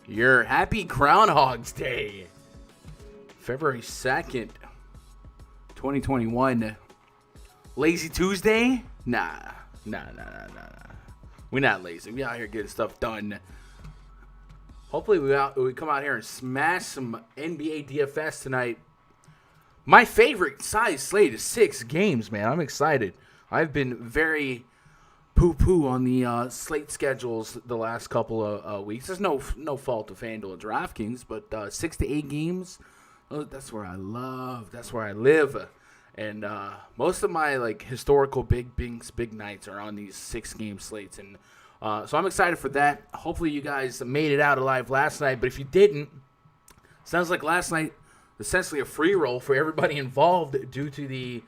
Your happy Groundhog's Day. February 2nd, 2021. Lazy Tuesday? Nah. We're not lazy. We out here getting stuff done. Hopefully we come out here and smash some NBA DFS tonight. My favorite size slate is 6 games, man. I'm excited. I've been very poo-poo on the slate schedules the last couple of weeks. There's no fault of FanDuel and DraftKings, but 6 to 8 games, that's where I love. That's where I live. And most of my historical big nights are on these 6-game slates. And so I'm excited for that. Hopefully you guys made it out alive last night. But if you didn't, sounds like last night essentially a free roll for everybody involved due to the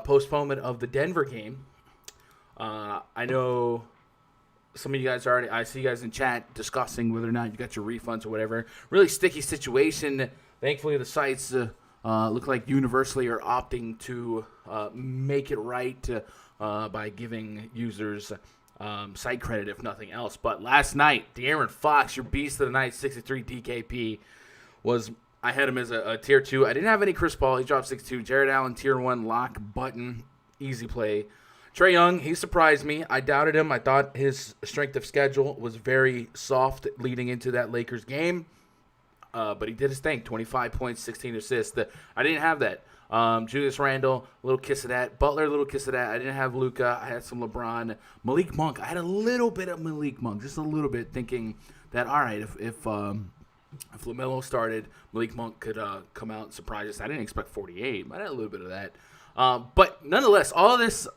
postponement of the Denver game. I know some of you guys I see you guys in chat discussing whether or not you got your refunds or whatever. Really sticky situation. Thankfully, the sites look like universally are opting to make it right by giving users site credit, if nothing else. But last night, De'Aaron Fox, your beast of the night, 63 DKP, I had him as a tier 2. I didn't have any Chris Paul. He dropped 6-2. Jared Allen, tier 1, lock, button, easy play. Trae Young, he surprised me. I doubted him. I thought his strength of schedule was very soft leading into that Lakers game. But he did his thing. 25 points, 16 assists. I didn't have that. Julius Randle, a little kiss of that. Butler, a little kiss of that. I didn't have Luka. I had some LeBron. Malik Monk, I had a little bit of Malik Monk. Just a little bit, thinking that, all right, if LaMelo started, Malik Monk could come out and surprise us. I didn't expect 48, but I had a little bit of that. But nonetheless, all these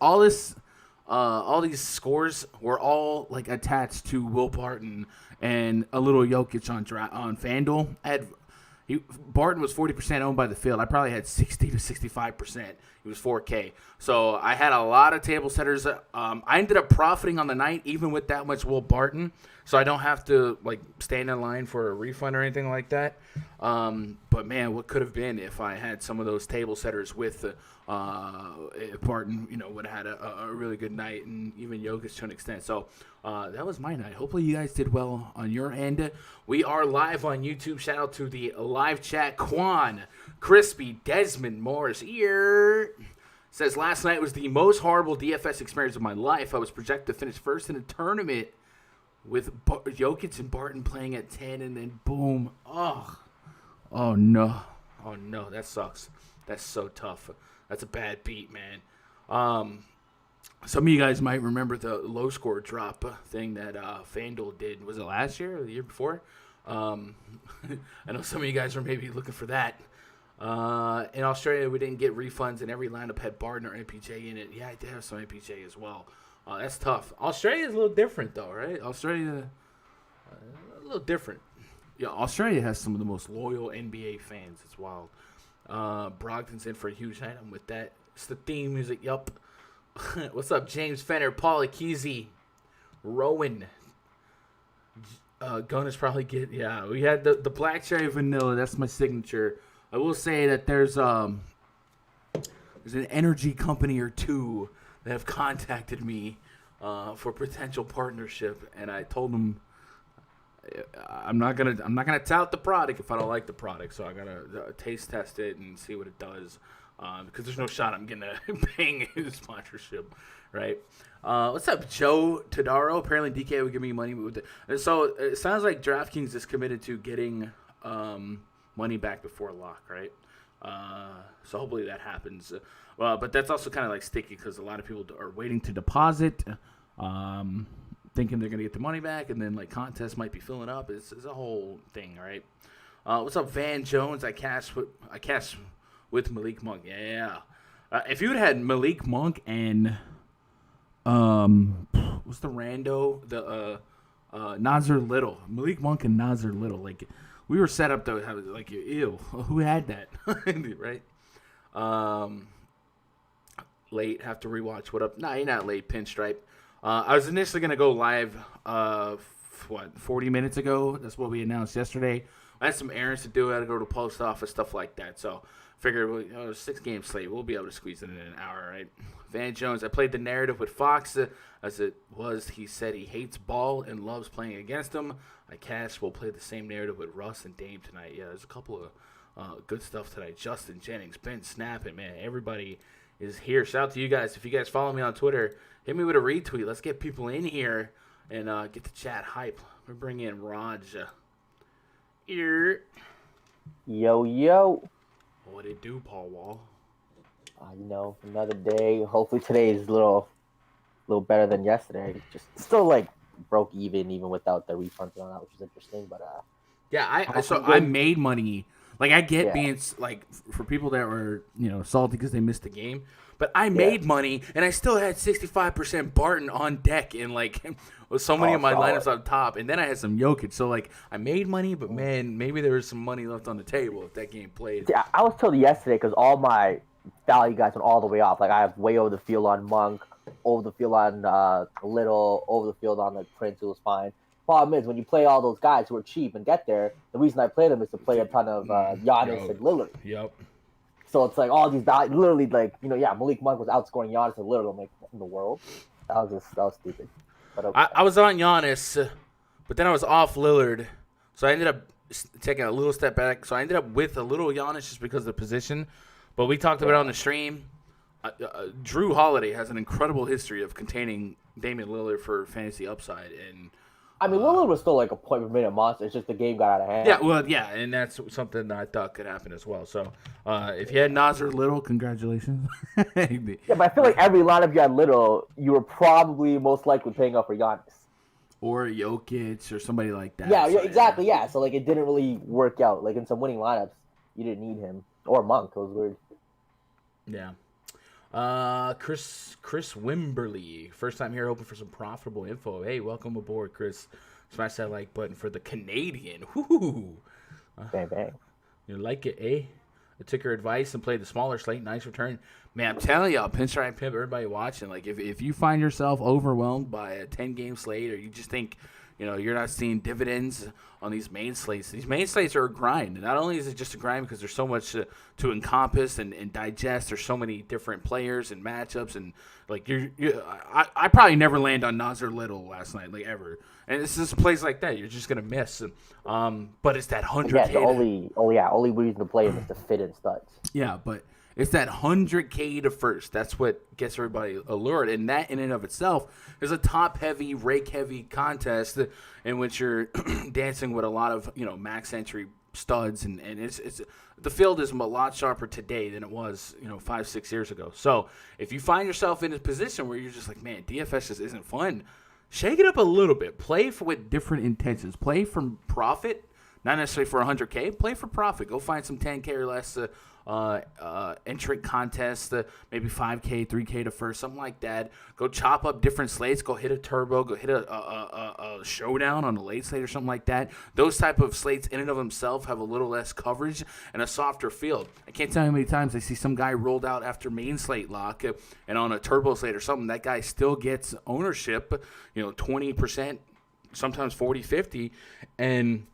scores were all attached to Will Barton and a little Jokic on FanDuel. Barton was 40% owned by the field. I probably had 60 to 65%. He was 4K. So I had a lot of table setters. I ended up profiting on the night, even with that much Will Barton. So I don't have to stand in line for a refund or anything like that. But man, what could have been if I had some of those table setters with if Barton, would have had a really good night, and even Jokic to an extent. So that was my night. Hopefully you guys did well on your end. We are live on YouTube. Shout out to the live chat. Quan, Crispy, Desmond Morris here. Says, last night was the most horrible DFS experience of my life. I was projected to finish first in a tournament with Jokic and Barton playing at 10, and then boom. Oh no. That sucks. That's so tough. That's a bad beat, man. Some of you guys might remember the low score drop thing that FanDuel did. Was it last year or the year before? I know some of you guys are maybe looking for that. In Australia, we didn't get refunds, and every lineup had Barton or MPJ in it. Yeah, I did have some MPJ as well. That's tough. Australia is a little different, though, right? Australia, a little different. Yeah, Australia has some of the most loyal NBA fans. It's wild. Brogdon's in for a huge night. I'm with that. It's the theme music. Yup. What's up, James Fenner, Paul Akezi, Rowan. Gunners probably get. Yeah, we had the black cherry vanilla. That's my signature. I will say that there's an energy company or two that have contacted me for potential partnership, and I told them I'm not gonna tout the product if I don't like the product, so I gotta taste test it and see what it does, because there's no shot I'm gonna paying his sponsorship, right? What's up, Joe Tadaro? Apparently DK would give me money with it. So it sounds like DraftKings is committed to getting money back before lock, right? So hopefully that happens. But that's also kind of sticky because a lot of people are waiting to deposit, thinking they're going to get the money back, and then contests might be filling up. It's a whole thing, right? What's up, Van Jones? I cashed with Malik Monk. Yeah. If you had Malik Monk and what's the rando? The Nazir Little. Malik Monk and Nazir Little. We were set up to have ew. Who had that? Right? Late. Have to rewatch. What up? Nah, you're not late. Pinstripe. I was initially gonna go live. 40 minutes ago? That's what we announced yesterday. I had some errands to do. I had to go to the post office, stuff like that. So Figured 6-game slate. We'll be able to squeeze it in an hour, right? Van Jones, I played the narrative with Fox as it was. He said he hates ball and loves playing against him. I cashed. We'll play the same narrative with Russ and Dame tonight. Yeah, there's a couple of good stuff tonight. Justin Jennings, Ben snapping, man. Everybody is here. Shout out to you guys. If you guys follow me on Twitter, hit me with a retweet. Let's get people in here and get the chat hype. We're bringing in Raj. Here. Yo. What it do, Paul Wall? Another day. Hopefully today is a little better than yesterday. Just still like broke even without the refunds and all that, which is interesting. But yeah, I made money. Like I get being like for people that were salty because they missed the game, but I made money and I still had 65% Barton on deck and like with so many of my lineups up top, and then I had some Jokic. So like I made money, but man, maybe there was some money left on the table if that game played. Yeah, I was told yesterday because all my value guys went all the way off. Like I have way over the field on Monk, over the field on Little, over the field on like Prince, who was fine. Problem is, when you play all those guys who are cheap and get there, the reason I play them is to play a ton of Giannis and Lillard. Yep. So it's like all these guys, literally, like Malik Monk was outscoring Giannis and Lillard. I'm like, what in the world? That was stupid. But okay. I was on Giannis, but then I was off Lillard, so I ended up taking a little step back. So I ended up with a little Giannis just because of the position. But we talked about it on the stream. Drew Holiday has an incredible history of containing Damian Lillard for fantasy upside, and Lillard was still like a point per minute monster. It's just the game got out of hand. Yeah, well, yeah, and that's something that I thought could happen as well. So, if you had Nasir Little, congratulations. Yeah, but I feel like every lineup you had Little, you were probably most likely paying up for Giannis. Or Jokic or somebody like that. Yeah, exactly, yeah. So, like, it didn't really work out. Like, in some winning lineups, you didn't need him. Or Monk. It was weird. Yeah. Chris Wimberly, first time here, hoping for some profitable info. Hey, welcome aboard, Chris. Smash that like button for the Canadian. Whoo! Bang bang. You like it, eh? I took your advice and played the smaller slate. Nice return, man. I'm telling y'all, Pinstripe Pimp, everybody watching. Like, if you find yourself overwhelmed by a 10-game slate, or you just think you're not seeing dividends on these main slates. These main slates are a grind. And not only is it just a grind because there's so much to encompass and digest. There's so many different players and matchups. And, like, I probably never land on Nasir Little last night, like, ever. And it's just a place like that. You're just going to miss. But it's that 100K. Yeah, the only reason to play him is to fit in studs. Yeah, but it's that 100K to first. That's what gets everybody allured. And that in and of itself is a top-heavy, rake-heavy contest in which you're dancing with a lot of, max entry studs. And it's the field is a lot sharper today than it was, 5-6 years ago. So if you find yourself in a position where you're just like, man, DFS just isn't fun, shake it up a little bit. Play with different intentions. Play for profit, not necessarily for 100K. Play for profit. Go find some 10K or less entrant contest, maybe 5K, 3K to first, something like that. Go chop up different slates. Go hit a turbo. Go hit a showdown on a late slate or something like that. Those type of slates in and of themselves have a little less coverage and a softer field. I can't tell you how many times I see some guy rolled out after main slate lock and on a turbo slate or something, that guy still gets ownership, 20%, sometimes 40, 50, and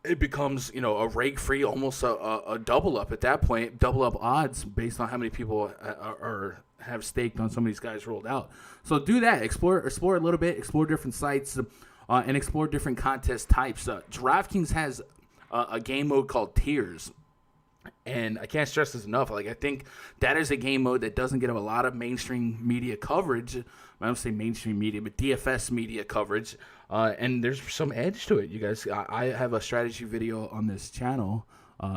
it becomes, a rake-free, almost a double-up at that point, double-up odds based on how many people have staked on some of these guys rolled out. So do that. Explore a little bit. Explore different sites and explore different contest types. DraftKings has a game mode called Tiers. And I can't stress this enough. Like, I think that is a game mode that doesn't get a lot of mainstream media coverage. I don't say mainstream media, but DFS media coverage. And there's some edge to it, you guys. I have a strategy video on this channel.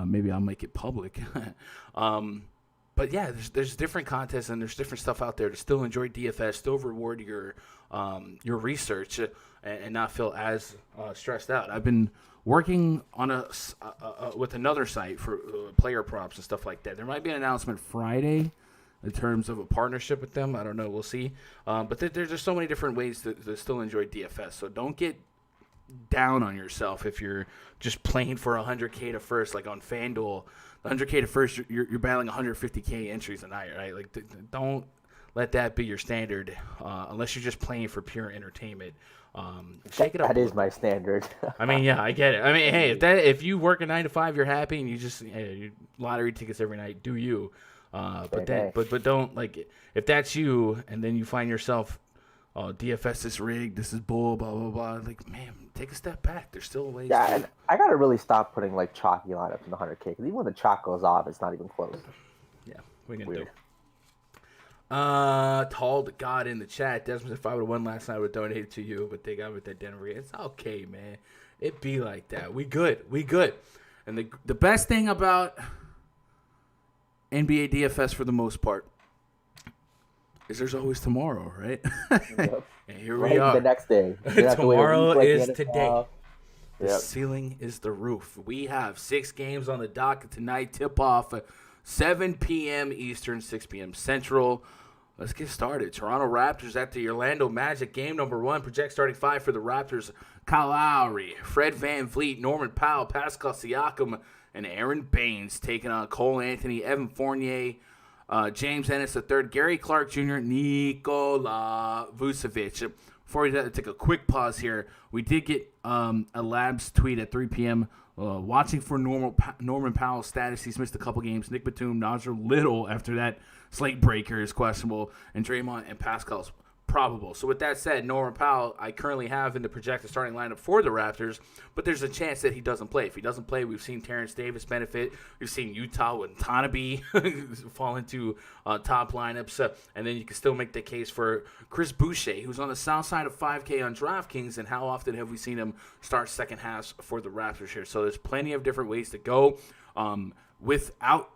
Maybe I'll make it public. But yeah, there's different contests and there's different stuff out there to still enjoy DFS, still reward your research, and not feel as stressed out. I've been working on with another site for player props and stuff like that. There might be an announcement Friday in terms of a partnership with them. I don't know. We'll see. But there's just so many different ways to still enjoy DFS. So don't get down on yourself if you're just playing for 100K to first, like on FanDuel. 100K to first, you're battling 150K entries a night, right? Like, don't let that be your standard, unless you're just playing for pure entertainment. Shake it up. That is my standard. I mean, yeah, I get it. I mean, hey, if you work a 9 to 5, you're happy, and you just lottery tickets every night, do you? But don't like if that's you, and then you find yourself, DFS is rigged, this is bull, blah blah blah. Like, man, take a step back. There's still ways. Yeah, and I gotta really stop putting like chalky lineups in the 100K because even when the chalk goes off, it's not even close. Yeah, what are you gonna do? Tall God in the chat. Desmond said if I would have won last night, I would have donated to you, but they got with that Denver game. It's okay, man. It be like that. We good. And the best thing about NBA DFS for the most part is there's always tomorrow, right? Yep. And here we are. The next day. Tomorrow is today. The Yep. ceiling is the roof. We have 6 games on the docket tonight. Tip off 7 p.m. Eastern, 6 p.m. Central. Let's get started. Toronto Raptors at the Orlando Magic. Game number 1. Project starting 5 for the Raptors. Kyle Lowry, Fred VanVleet, Norman Powell, Pascal Siakam, and Aaron Baines taking on Cole Anthony, Evan Fournier, James Ennis III, Gary Clark Jr., Nikola Vucevic. Before we take a quick pause here, we did get a Labs tweet at 3 p.m. Watching for Norman Powell's status. He's missed a couple games. Nick Batum, Nazir Little after that slate breaker is questionable, and Draymond and Pascal's probable. So with that said, Norman Powell I currently have in the projected starting lineup for the Raptors, but there's a chance that he doesn't play. If he doesn't play, we've seen Terrence Davis benefit. We've seen Utah with Tanabe fall into top lineups, and then you can still make the case for Chris Boucher, who's on the south side of 5K on DraftKings, and how often have we seen him start second halves for the Raptors here? So there's plenty of different ways to go without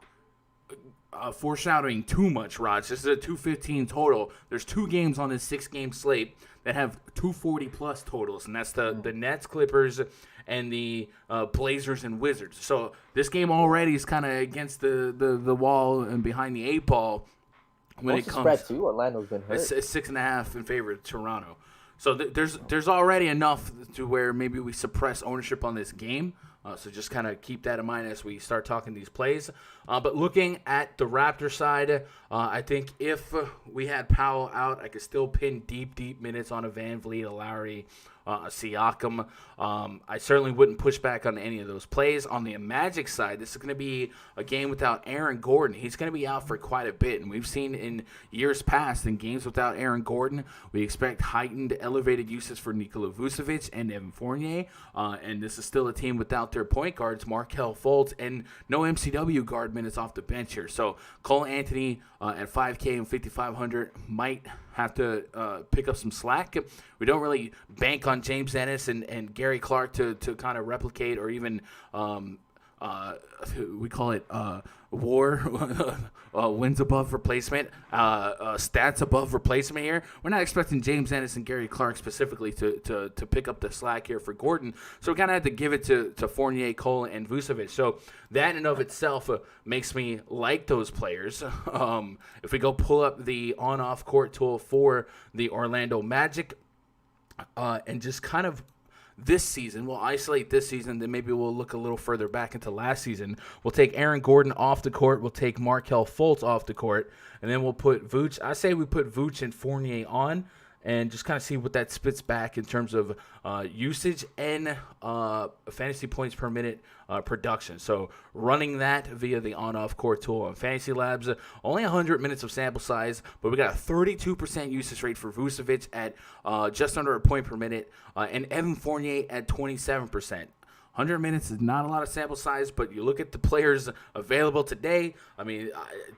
foreshadowing too much, Raj. This is a 215 total. There's 2 games on this 6-game slate that have 240-plus totals, and that's the Nets, Clippers, and the Blazers and Wizards. So this game already is kind of against the wall and behind the 8 ball when What's it the comes. spread too? Orlando's been hurt. It's 6.5 in favor of Toronto. So there's already enough to where maybe we suppress ownership on this game. So just kind of keep that in mind as we start talking these plays. But looking at the Raptor side, I think if we had Powell out, I could still pin deep minutes on a VanVleet, a Lowry, a Siakam. I certainly wouldn't push back on any of those plays. On the Magic side, this is going to be a game without Aaron Gordon. He's going to be out for quite a bit, and we've seen in years past, in games without Aaron Gordon, we expect heightened, elevated uses for Nikola Vucevic and Evan Fournier, and this is still a team without their point guards, Markelle Fultz, and no MCW guard minutes off the bench here. So Cole Anthony at 5K and 5,500 might have to pick up some slack. We don't really bank on James Ennis and Gary Clark to kind of replicate or even we call it WAR, wins above replacement, stats above replacement here. We're not expecting James Ennis and Gary Clark specifically to pick up the slack here for Gordon. So we kind of had to give it to Fournier, Cole, and Vucevic. So that in and of itself makes me like those players. If we go pull up the on-off court tool for the Orlando Magic and just kind of this season, we'll isolate this season, then maybe we'll look a little further back into last season. We'll take Aaron Gordon off the court. We'll take Markelle Fultz off the court. And then we'll put Vooch. I say we put Vooch and Fournier on and just kind of see what that spits back in terms of usage and fantasy points per minute production. So running that via the on-off court tool on Fantasy Labs, only 100 minutes of sample size, but we got a 32% usage rate for Vucevic at just under a point per minute, and Evan Fournier at 27%. 100 minutes is not a lot of sample size, but you look at the players available today, I mean,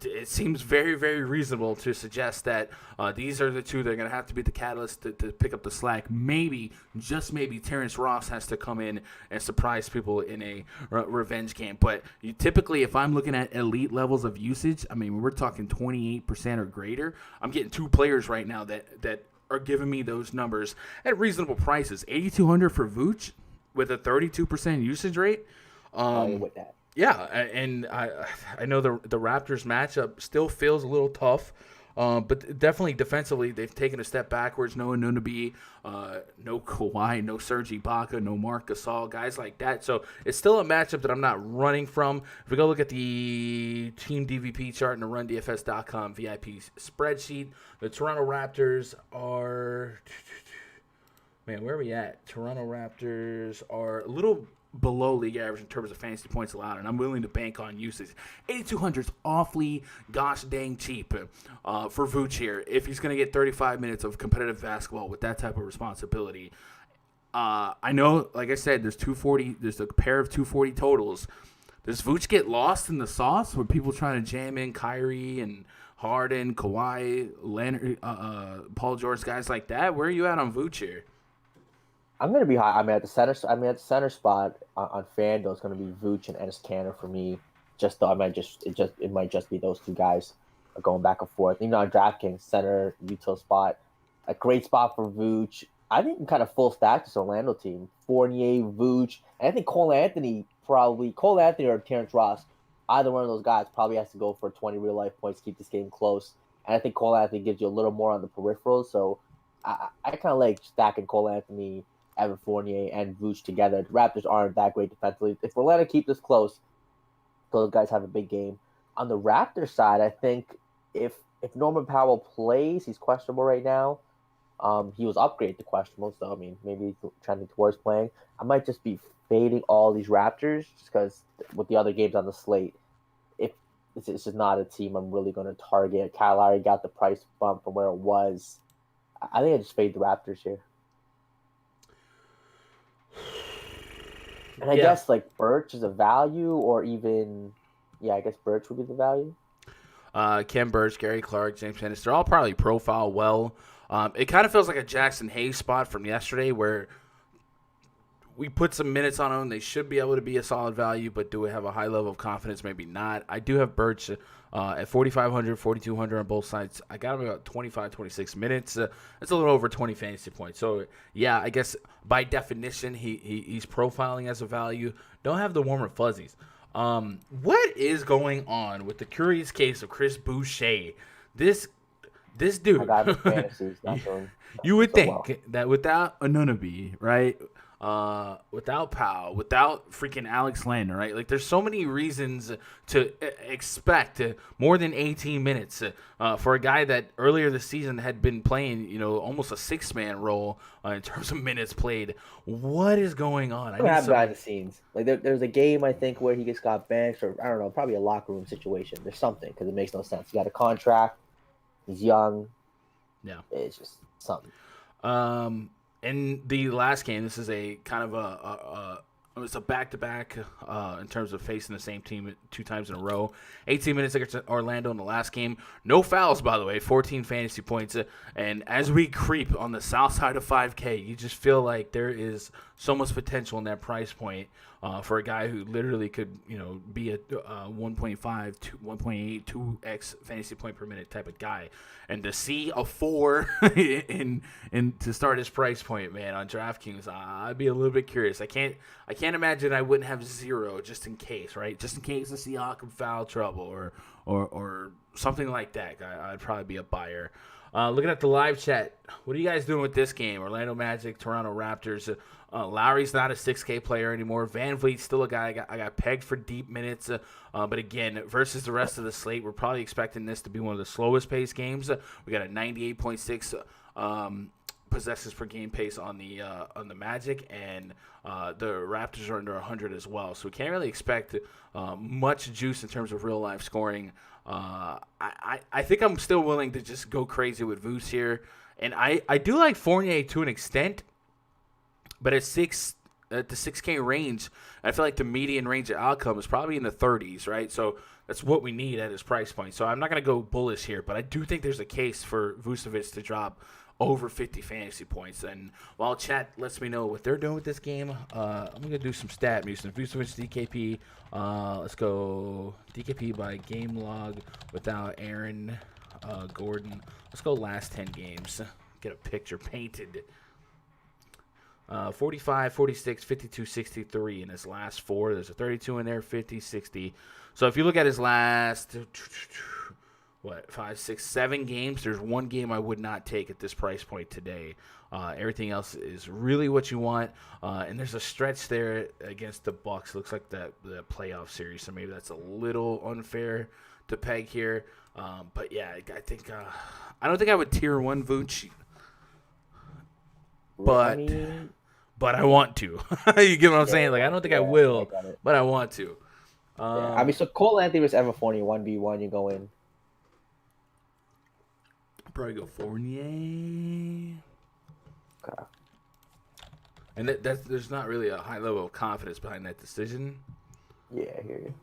it seems very, very reasonable to suggest that these are the two that are going to have to be the catalyst to pick up the slack. Maybe, just maybe, Terrence Ross has to come in and surprise people in a revenge game. But typically, if I'm looking at elite levels of usage, I mean, we're talking 28% or greater. I'm getting 2 players right now that are giving me those numbers at reasonable prices. $8,200 for Vooch with a 32% usage rate. With that. Yeah, and I know the Raptors matchup still feels a little tough. But definitely defensively, they've taken a step backwards. No Anunoby, no Kawhi, no Serge Ibaka, no Marc Gasol, guys like that. So it's still a matchup that I'm not running from. If we go look at the team DVP chart in the RunDFS.com VIP spreadsheet, the Toronto Raptors are... Man, where are we at? Toronto Raptors are a little below league average in terms of fantasy points allowed, and I'm willing to bank on usage. 8,200 is awfully gosh dang cheap for Vooch here. If he's going to get 35 minutes of competitive basketball with that type of responsibility, I know, like I said, there's 240. There's a pair of 240 totals. Does Vooch get lost in the sauce with people trying to jam in Kyrie and Harden, Kawhi, Leonard, Paul George, guys like that? Where are you at on Vooch here? I'm gonna be high. At the center spot on FanDuel, it's gonna be Vooch and Enes Kanter for me. Just though, it might just be those two guys going back and forth. On DraftKings center retail spot, a great spot for Vooch. I think kind of full stack this Orlando team: Fournier, Vooch, and I think Cole Anthony or Terrence Ross. Either one of those guys probably has to go for 20 real life points to keep this game close. And I think Cole Anthony gives you a little more on the peripherals. So I kind of like stacking Cole Anthony, Evan Fournier, and Vooch together. The Raptors aren't that great defensively. If we're letting keep this close, those guys have a big game. On the Raptors side, I think if Norman Powell plays, he's questionable right now. He was upgraded to questionable, so maybe he's trending towards playing. I might just be fading all these Raptors just because with the other games on the slate, if this is not a team I'm really going to target. Kyle Lowry got the price bump from where it was. I think I just fade the Raptors here. And I guess Birch is a value, or even, I guess Birch would be the value. Ken Birch, Gary Clark, James Ennis, they're all probably profile well. It kind of feels like a Jackson Hayes spot from yesterday where we put some minutes on them. They should be able to be a solid value, but do we have a high level of confidence? Maybe not. I do have Birch at 4,500, 4,200 on both sides. I got him about 25, 26 minutes. It's a little over 20 fantasy points. So, yeah, I guess by definition, he's profiling as a value. Don't have the warmer fuzzies. What is going on with the curious case of Chris Boucher? This dude. I got him in fantasies. You would think that without Anunoby, right? Without Powell, without freaking Alex Len, right? Like, there's so many reasons to expect more than 18 minutes for a guy that earlier this season had been playing, almost a six-man role in terms of minutes played. What is going on? I have behind the scenes. Like, there's a game, I think, where he just got benched, or I don't know, probably a locker room situation. There's something, because it makes no sense. He got a contract. He's young. Yeah. It's just something. In the last game, this is a kind of it's a back-to-back in terms of facing the same team 2 times in a row. 18 minutes against Orlando in the last game. No fouls, by the way, 14 fantasy points. And as we creep on the south side of 5K, you just feel like there is so much potential in that price point for a guy who literally could, be a 1.5, 1.8, 2x fantasy point per minute type of guy. And to see a 4 in to start his price point, man, on DraftKings, I'd be a little bit curious. I can't imagine I wouldn't have 0 just in case, right? Just in case the Siakam foul trouble or something like that. I'd probably be a buyer. Looking at the live chat, what are you guys doing with this game? Orlando Magic, Toronto Raptors. Lowry's not a 6K player anymore. Van Vliet's still a guy I got pegged for deep minutes. But again, versus the rest of the slate, we're probably expecting this to be one of the slowest paced games. We got a 98.6 possessions per game pace on the Magic, and the Raptors are under 100 as well. So we can't really expect much juice in terms of real life scoring. I think I'm still willing to just go crazy with Vooch here, and I do like Fournier to an extent, but at the 6K range, I feel like the median range of outcome is probably in the 30s, right? So that's what we need at his price point. So I'm not going to go bullish here, but I do think there's a case for Vucevic to drop over 50 fantasy points. And while chat lets me know what they're doing with this game, I'm going to do some stat music. Vucevic DKP, let's go DKP by game log without Aaron Gordon. Let's go last 10 games. Get a picture painted. 45, 46, 52, 63 in his last 4. There's a 32 in there, 50, 60. So if you look at his last what, 5, 6, 7 games. There's one game I would not take at this price point today. Everything else is really what you want. And there's a stretch there against the Bucks. Looks like the playoff series, so maybe that's a little unfair to peg here. But yeah, I think I don't think I would tier 1 Vooch, but I want to. You get what I'm saying? Like, I don't think I will, but I want to. I mean, so Cole Anthony versus Evan Fournier 1v1, you go in. Probably go Fournier. Okay. And there's not really a high level of confidence behind that decision. Yeah, I hear you.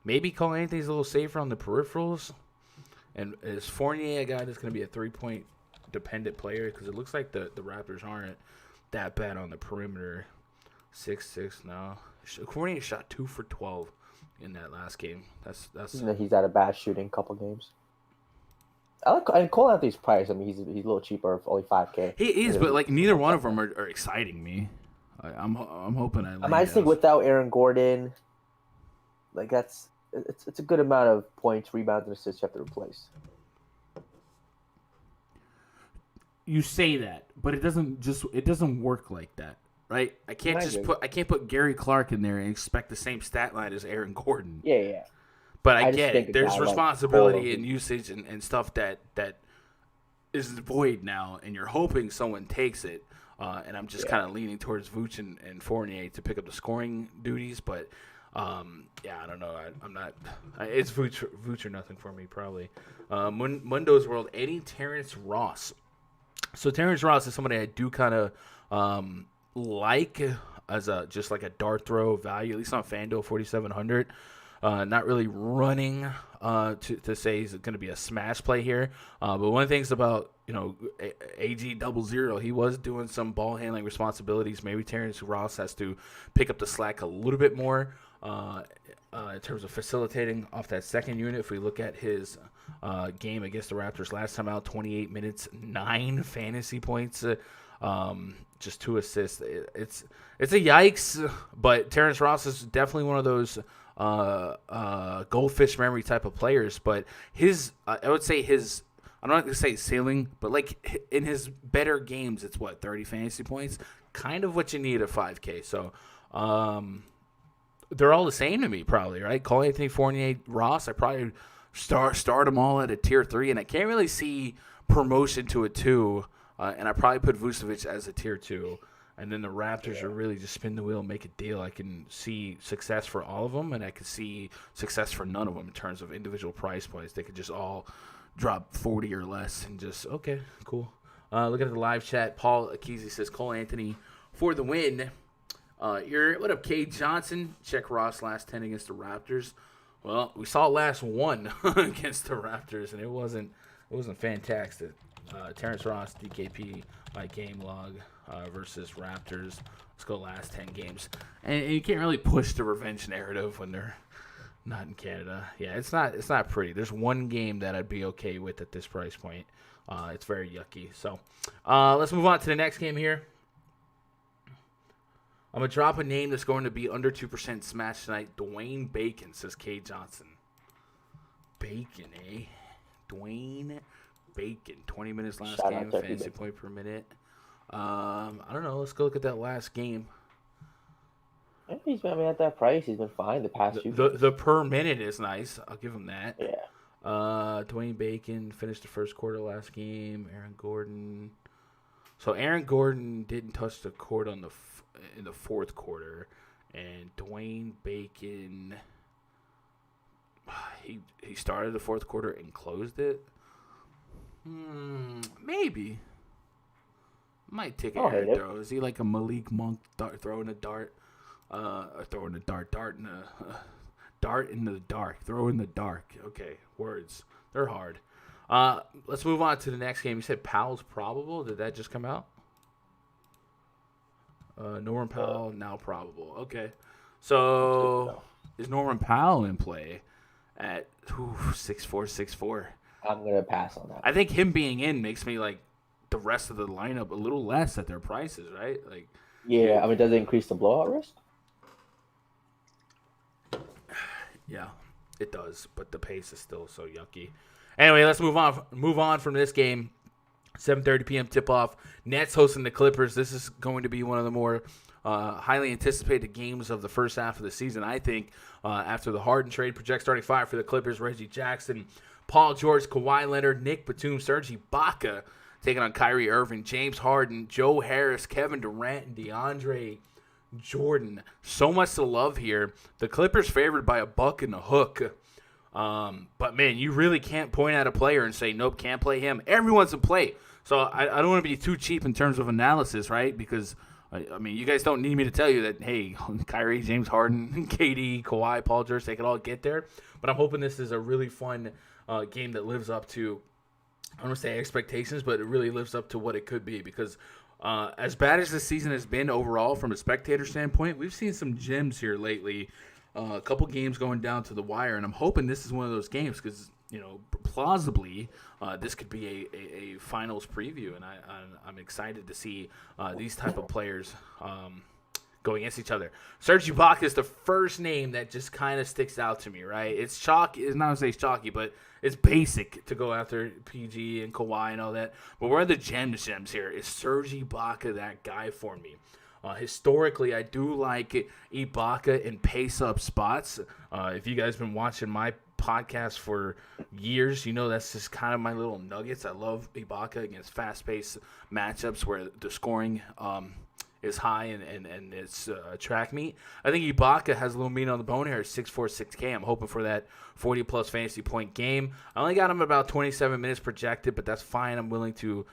Maybe Cole Anthony's a little safer on the peripherals. And is Fournier a guy that's going to be a 3-point dependent player? Because it looks like the Raptors aren't that bad on the perimeter. 6-6 now. Fournier shot 2 for 12 in that last game. That's. He's had a bad shooting couple games. And Cole Anthony's price. I mean, he's a little cheaper, only $5K. He is, but like neither one of them are exciting me. I'm hoping I just think without Aaron Gordon, like it's a good amount of points, rebounds, and assists you have to replace. You say that, but it doesn't work like that, right? I can't put Gary Clark in there and expect the same stat line as Aaron Gordon. Yeah. But I get it. There's responsibility and usage and stuff that is void now, and you're hoping someone takes it. And I'm just kind of leaning towards Vooch and Fournier to pick up the scoring duties. But, I don't know. I'm not – it's Vooch or nothing for me probably. Mundo's World, Eddie Terrence Ross. So Terrence Ross is somebody I do kind of like as just like a dart throw value, at least on FanDuel 4,700. Not really running to say he's going to be a smash play here. But one of the things about, AG 00, he was doing some ball handling responsibilities. Maybe Terrence Ross has to pick up the slack a little bit more in terms of facilitating off that second unit. If we look at his game against the Raptors last time out, 28 minutes, 9 fantasy points, just 2 assists. It's a yikes, but Terrence Ross is definitely one of those goldfish memory type of players, but I would say I'm not going to say ceiling, but like in his better games, it's 30 fantasy points, kind of what you need at 5K. So, they're all the same to me probably, right? Cole Anthony, Fournier, Ross, I probably start them all at a tier 3, and I can't really see promotion to a 2, and I probably put Vucevic as a tier 2. And then the Raptors are really just spin the wheel and make a deal. I can see success for all of them, and I can see success for none of them in terms of individual price points. They could just all drop 40 or less and just, okay, cool. Look at the live chat. Paul Akizi says, Cole Anthony for the win. What up, K. Johnson? Check Ross last 10 against the Raptors. Well, we saw last 1 against the Raptors, and it wasn't fantastic. Terrence Ross, DKP, my game log versus Raptors. Let's go last 10 games. And you can't really push the revenge narrative when they're not in Canada. Yeah, it's not pretty. There's one game that I'd be okay with at this price point. It's very yucky. So let's move on to the next game here. I'm going to drop a name that's going to be under 2% smash tonight. Dwayne Bacon, says K. Johnson. Bacon, eh? Dwayne Bacon. 20 minutes last game, fantasy point per minute. I don't know. Let's go look at that last game. He's been at that price. He's been fine the past few games. The per minute is nice. I'll give him that. Yeah. Dwayne Bacon finished the first quarter last game. Aaron Gordon. So Aaron Gordon didn't touch the court in the fourth quarter, and Dwayne Bacon he started the fourth quarter and closed it. Maybe. Might take an air throw. Is he like a Malik Monk throwing a dart? Throwing a dart in the dart into the dark. Throw in the dark. Okay, words. They're hard. Let's move on to the next game. You said Powell's probable. Did that just come out? Norman Powell now probable. Okay, so is Norman Powell in play at 6'4", 6'4"? I'm gonna pass on that. I think him being in makes me like the rest of the lineup a little less at their prices, right? Like, yeah, I mean, does it increase the blowout risk? Yeah, It does, but the pace is still so yucky. Anyway, let's move on. Move on from this game. 7:30 p.m. tip-off. Nets hosting the Clippers. This is going to be one of the more highly anticipated games of the first half of the season, I think, after the Harden trade. Project starting five for the Clippers: Reggie Jackson, Paul George, Kawhi Leonard, Nick Batum, Serge Ibaka taking on Kyrie Irving, James Harden, Joe Harris, Kevin Durant, and DeAndre Jordan. So much to love here. The Clippers favored by a buck and a hook. But, man, you really can't point at a player and say, nope, can't play him. Everyone's in play. So I don't want to be too cheap in terms of analysis, right? Because, I mean, you guys don't need me to tell you that, hey, Kyrie, James Harden, KD, Kawhi, Paul George, they could all get there. But I'm hoping this is a really fun game that lives up to, I don't want to say expectations, but it really lives up to what it could be. Because as bad as this season has been overall from a spectator standpoint, we've seen some gems here lately. A couple games going down to the wire, and I'm hoping this is one of those games because, plausibly, this could be a finals preview, and I'm excited to see these type of players go against each other. Serge Ibaka is the first name that just kind of sticks out to me, right? It's chalky. It's not to say it's chalky, but it's basic to go after PG and Kawhi and all that. But where are the gems here? Is Serge Ibaka that guy for me? Historically, I do like Ibaka in pace-up spots. If you guys have been watching my podcast for years, you know that's just kind of my little nuggets. I love Ibaka against fast-paced matchups where the scoring is high and it's track meet. I think Ibaka has a little meat on the bone here, 6'4", 6K. I'm hoping for that 40-plus fantasy point game. I only got him about 27 minutes projected, but that's fine. I'm willing to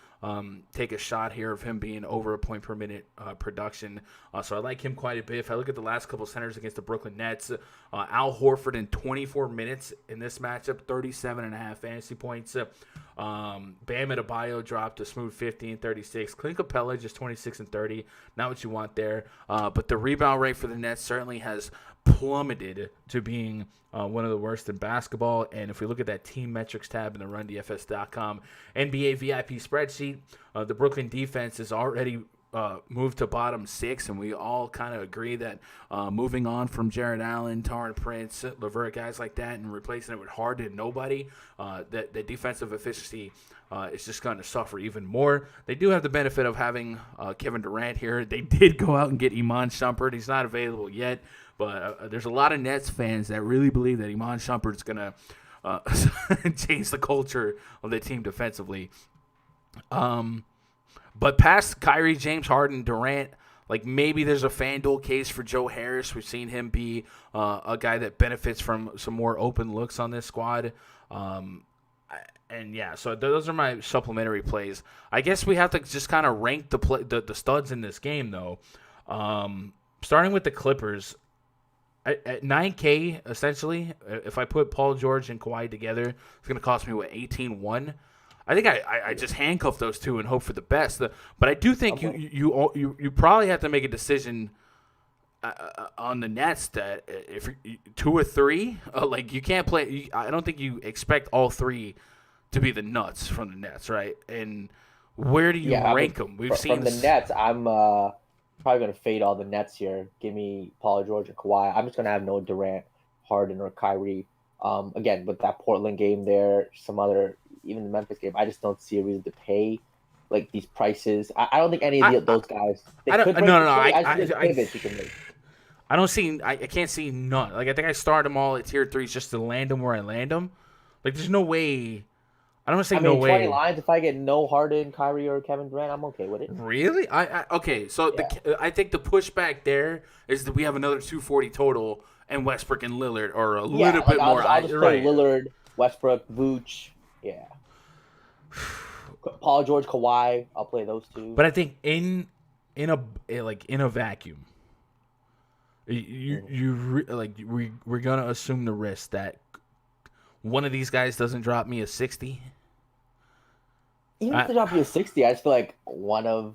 take a shot here of him being over a point per minute production. So I like him quite a bit. If I look at the last couple centers against the Brooklyn Nets, Al Horford in 24 minutes in this matchup, 37.5 fantasy points. Bam Adebayo dropped a smooth 50 and 36. Clint Capella just 26 and 30. Not what you want there. But the rebound rate for the Nets certainly has plummeted to being one of the worst in basketball. And if we look at that team metrics tab in the RunDFS.com NBA VIP spreadsheet, the Brooklyn defense is already moved to bottom 6, and we all kind of agree that moving on from Jared Allen, Taurean Prince, LeVert, guys like that, and replacing it with Harden and nobody, that the defensive efficiency is just going to suffer even more. They do have the benefit of having Kevin Durant here. They did go out and get Iman Shumpert. He's not available yet, but there's a lot of Nets fans that really believe that Iman Shumpert's going to change the culture of the team defensively. But past Kyrie, James Harden, Durant, like maybe there's a FanDuel case for Joe Harris. We've seen him be a guy that benefits from some more open looks on this squad. And yeah, so those are my supplementary plays. I guess we have to just kind of rank the studs in this game, though. Starting with the Clippers, at 9K, essentially, if I put Paul George and Kawhi together, it's going to cost me, 18-1? I think I just handcuff those two and hope for the best. But I do think you probably have to make a decision on the Nets that if 2 or 3, like you can't play. I don't think you expect all 3 to be the nuts from the Nets, right? And where do you rank them? We've seen from the Nets. I'm probably gonna fade all the Nets here. Give me Paul George and Kawhi. I'm just gonna have no Durant, Harden, or Kyrie. Again, with that Portland game there, some other. Even the Memphis game, I just don't see a reason to pay like these prices. I don't think any of those guys. I don't see. I can't see none. Like I think I start them all at tier 3s just to land them where I land them. Like there's no way. I don't want to say no way. 20 lines. If I get no Harden, Kyrie, or Kevin Durant, I'm okay with it. Really? Okay. So I think the pushback there is that we have another 240 total, and Westbrook and Lillard are a little bit more. I'll just play Lillard, Westbrook, Vooch. Yeah. Paul George, Kawhi, I'll play those 2. But I think in a vacuum, we're gonna assume the risk that one of these guys doesn't drop me a 60. Even if they drop you a 60, I just feel like one of.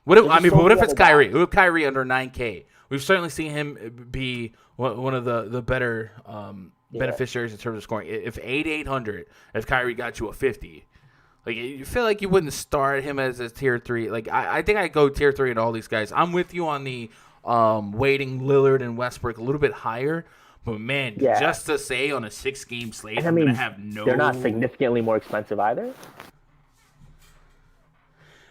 What if it's Kyrie? What if Kyrie under 9K? We've certainly seen him be one of the better beneficiaries in terms of scoring. If 800, if Kyrie got you a 50, like you feel like you wouldn't start him as a tier 3. Like I think I go tier 3 in all these guys. I'm with you on the weighting Lillard and Westbrook a little bit higher, But man, Yeah. just to say on a 6-game slate, And I'm gonna have no. They're not significantly more expensive either.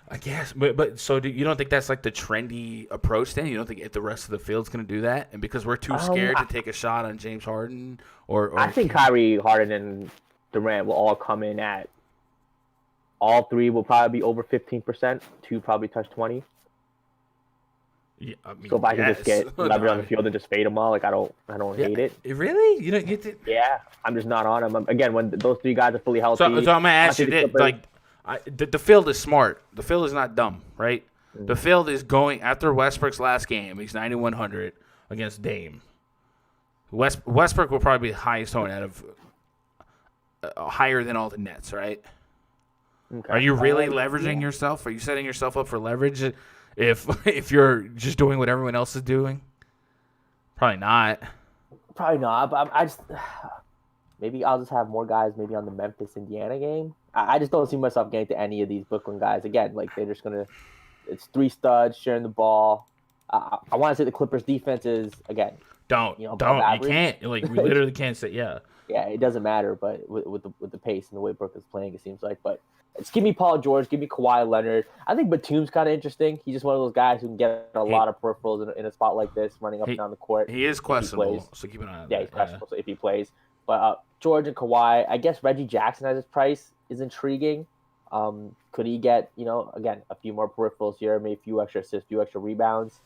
I guess, but so you don't think that's like the trendy approach? Then you don't think the rest of the field's gonna do that? And because we're too scared to take a shot on James Harden, or I think Kyrie, Harden, and Durant will all come in at. All three will probably be over 15%. Two probably touch 20. Yeah, I mean, So if I can just get leverage on the field and just fade them all, like I don't hate it. Really? You don't get to? Yeah, I'm just not on them. Again, when those three guys are fully healthy. So I'm gonna ask you this: the field is smart. The field is not dumb, right? Mm-hmm. The field is going after Westbrook's last game. He's 9,100 against Dame. Westbrook will probably be the highest owned out of higher than all the Nets, right? Okay. Are you really leveraging yourself? Are you setting yourself up for leverage if you're just doing what everyone else is doing? Probably not. Probably not. But I just maybe I'll just have more guys maybe on the Memphis Indiana game. I just don't see myself getting to any of these Brooklyn guys again. Like they're just gonna. It's three studs sharing the ball. I want to say the Clippers defense is again. Don't. You can't. Like we literally can't say yeah. Yeah, it doesn't matter, but with the pace and the way Brooklyn's playing, it seems like. But it's give me Paul George, give me Kawhi Leonard. I think Batum's kind of interesting. He's just one of those guys who can get a lot of peripherals in a spot like this, running up and down the court. He is questionable, so keep an eye on that. Yeah, he's questionable, so if he plays. But George and Kawhi, I guess Reggie Jackson at his price is intriguing. Could he get, again, a few more peripherals here, maybe a few extra assists, a few extra rebounds?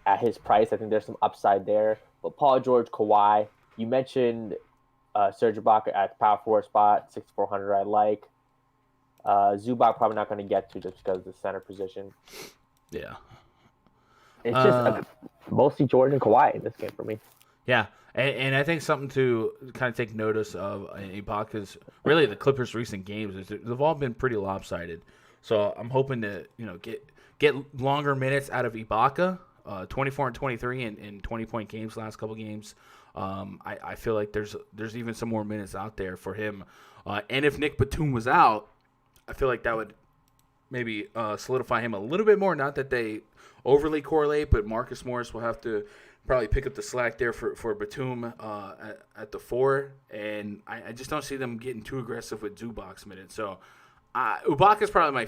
At his price, I think there's some upside there. But Paul George, Kawhi, you mentioned Serge Ibaka at the power forward spot, 6,400 I like. Zubac probably not going to get to just because of the center position. Yeah. It's just mostly George and Kawhi in this game for me. Yeah, and I think something to kind of take notice of Ibaka's really the Clippers' recent games is they've all been pretty lopsided. So I'm hoping to get longer minutes out of Ibaka, 24 and 23 in 20-point games last couple games. I feel like there's even some more minutes out there for him. And if Nick Batum was out, I feel like that would maybe solidify him a little bit more. Not that they overly correlate, but Marcus Morris will have to probably pick up the slack there for Batum at the 4. And I just don't see them getting too aggressive with Zubac's minutes. So Ibaka is probably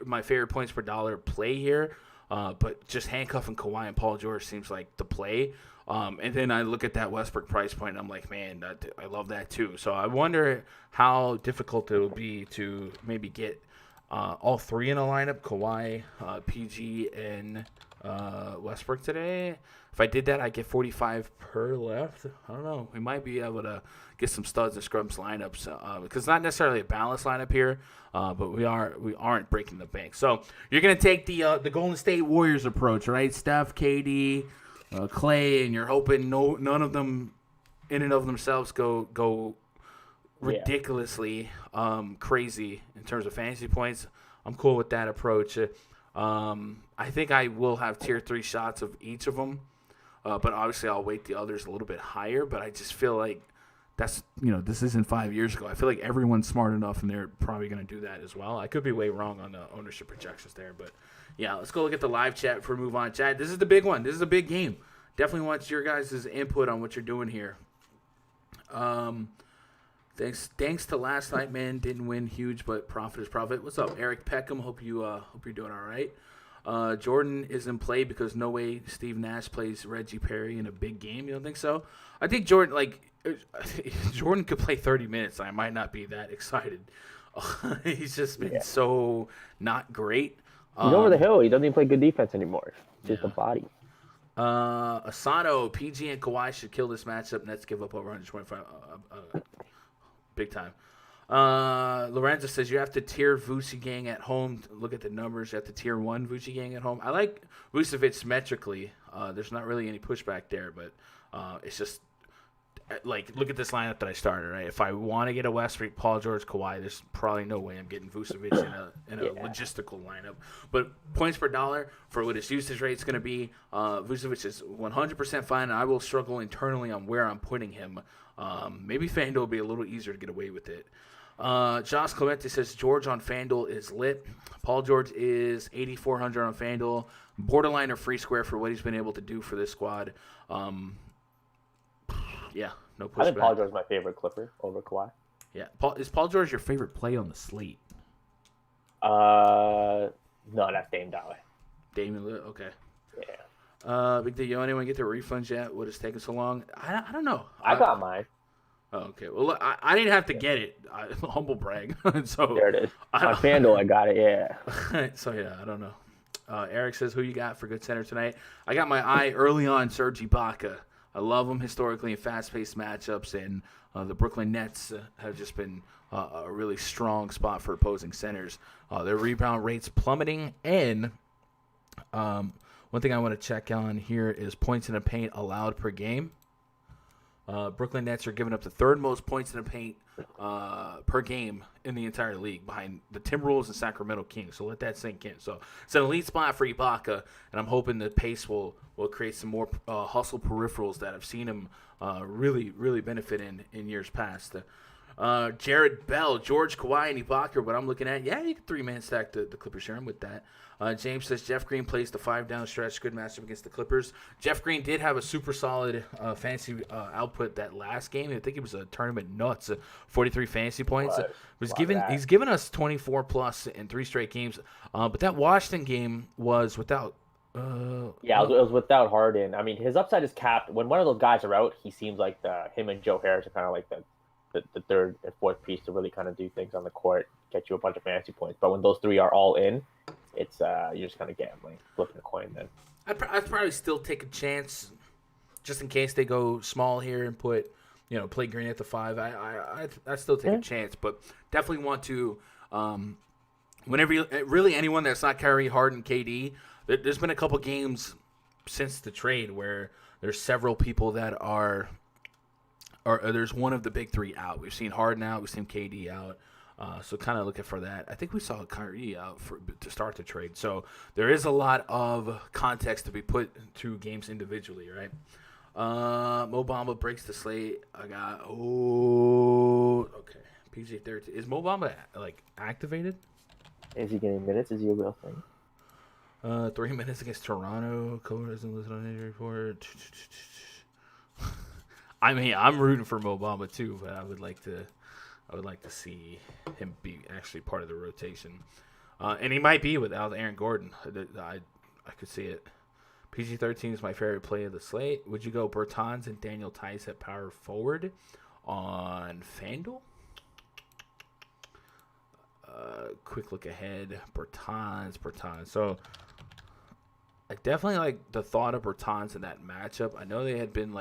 my favorite points per dollar play here. But just handcuffing Kawhi and Paul George seems like the play. And then I look at that Westbrook price point, and I'm like, man, I love that too. So I wonder how difficult it will be to maybe get all three in a lineup, Kawhi, PG, and Westbrook today. If I did that, I'd get 45 per left. I don't know. We might be able to get some studs and scrubs lineups because it's not necessarily a balanced lineup here, but we aren't breaking the bank. So you're going to take the Golden State Warriors approach, right? Steph, KD, Clay, and you're hoping none of them in and of themselves go ridiculously crazy in terms of fantasy points. I'm cool with that approach. I think I will have tier 3 shots of each of them, but obviously I'll weight the others a little bit higher. But I just feel like that's this isn't 5 years ago. I feel like everyone's smart enough and they're probably going to do that as well. I could be way wrong on the ownership projections there, but yeah, let's go look at the live chat before we move on. Chat, this is the big one. This is a big game. Definitely want your guys' input on what you're doing here. Thanks to last night, man. Didn't win huge, but profit is profit. What's up, Eric Peckham? Hope you're doing all right. Jordan is in play because no way Steve Nash plays Reggie Perry in a big game. You don't think so? I think Jordan Jordan could play 30 minutes. I might not be that excited. He's just been so not great. He's over the hill. He doesn't even play good defense anymore. Just a body. Asano, PG, and Kawhi should kill this matchup. Nets give up over 125. Big time. Lorenzo says you have to tier Vuce Gang at home. Look at the numbers. You have to tier 1 Vuce Gang at home. I like Vucevic symmetrically. There's not really any pushback there, but it's just look at this lineup that I started. Right, if I want to get a Westbrook, Paul George, Kawhi, there's probably no way I'm getting Vucevic in a logistical lineup. But points per dollar for what his usage rate is going to be, Vucevic is 100% fine. And I will struggle internally on where I'm putting him. Maybe FanDuel will be a little easier to get away with it. Josh Clemente says George on FanDuel is lit. Paul George is 8,400 on FanDuel. Borderline or free square for what he's been able to do for this squad. Yeah, no I think Paul pushback. George is my favorite Clipper over Kawhi. Yeah, is Paul George your favorite play on the slate? No, that's Dame Dollar. Damian Lillard, okay. Yeah. Big D, you anyone get their refunds yet? What is taking so long? I don't know. I got mine. Oh, okay. Well, look, I didn't have to get it. Humble brag. So There it is. On FanDuel, I got it, yeah. So, yeah, I don't know. Eric says, who you got for good center tonight? I got my eye early on Serge Ibaka. I love him historically in fast-paced matchups, and the Brooklyn Nets have just been a really strong spot for opposing centers. Their rebound rates plummeting, and one thing I want to check on here is points in the paint allowed per game. Brooklyn Nets are giving up the third most points in the paint per game in the entire league, behind the Timberwolves and Sacramento Kings. So let that sink in. So it's an elite spot for Ibaka, and I'm hoping the pace will create some more hustle peripherals that I've seen him really benefit in years past. Jared Bell, George, Kawhi, and Ibaka are what I'm looking at. Yeah, you can three-man stack the Clippers here. I'm with that. James says Jeff Green plays the 5-down stretch. Good matchup against the Clippers. Jeff Green did have a super solid fantasy output that last game. I think it was a tournament nuts, 43 fantasy points. He's given us 24 plus in 3 straight games. But that Washington game was without. It was without Harden. I mean, his upside is capped. When one of those guys are out, he seems like him and Joe Harris are kind of like the third and fourth piece to really kind of do things on the court, get you a bunch of fantasy points. But when those 3 are all in, it's you're just kind of gambling, flipping a coin. Then I'd probably still take a chance, just in case they go small here and put play Green at the 5. I still take a chance, but definitely want to. Whenever really anyone that's not Kyrie, Harden, KD, there's been a couple games since the trade where there's several people that are there's one of the big 3 out. We've seen Harden out, we've seen KD out. So kind of looking for that. I think we saw Kyrie out to start the trade. So there is a lot of context to be put to games individually, right? Mo Bamba breaks the slate. I got okay. PG-13. Is Mo Bamba activated? Is he getting minutes? Is he a real thing? 3 minutes against Toronto. Cole isn't listed on injury report. I mean, I'm rooting for Mo Bamba too, but I would like to see him be actually part of the rotation. And he might be without Aaron Gordon. I could see it. PG-13 is my favorite play of the slate. Would you go Bertans and Daniel Tice at power forward on FanDuel? Quick look ahead. Bertans. So I definitely like the thought of Bertans in that matchup. I know they had been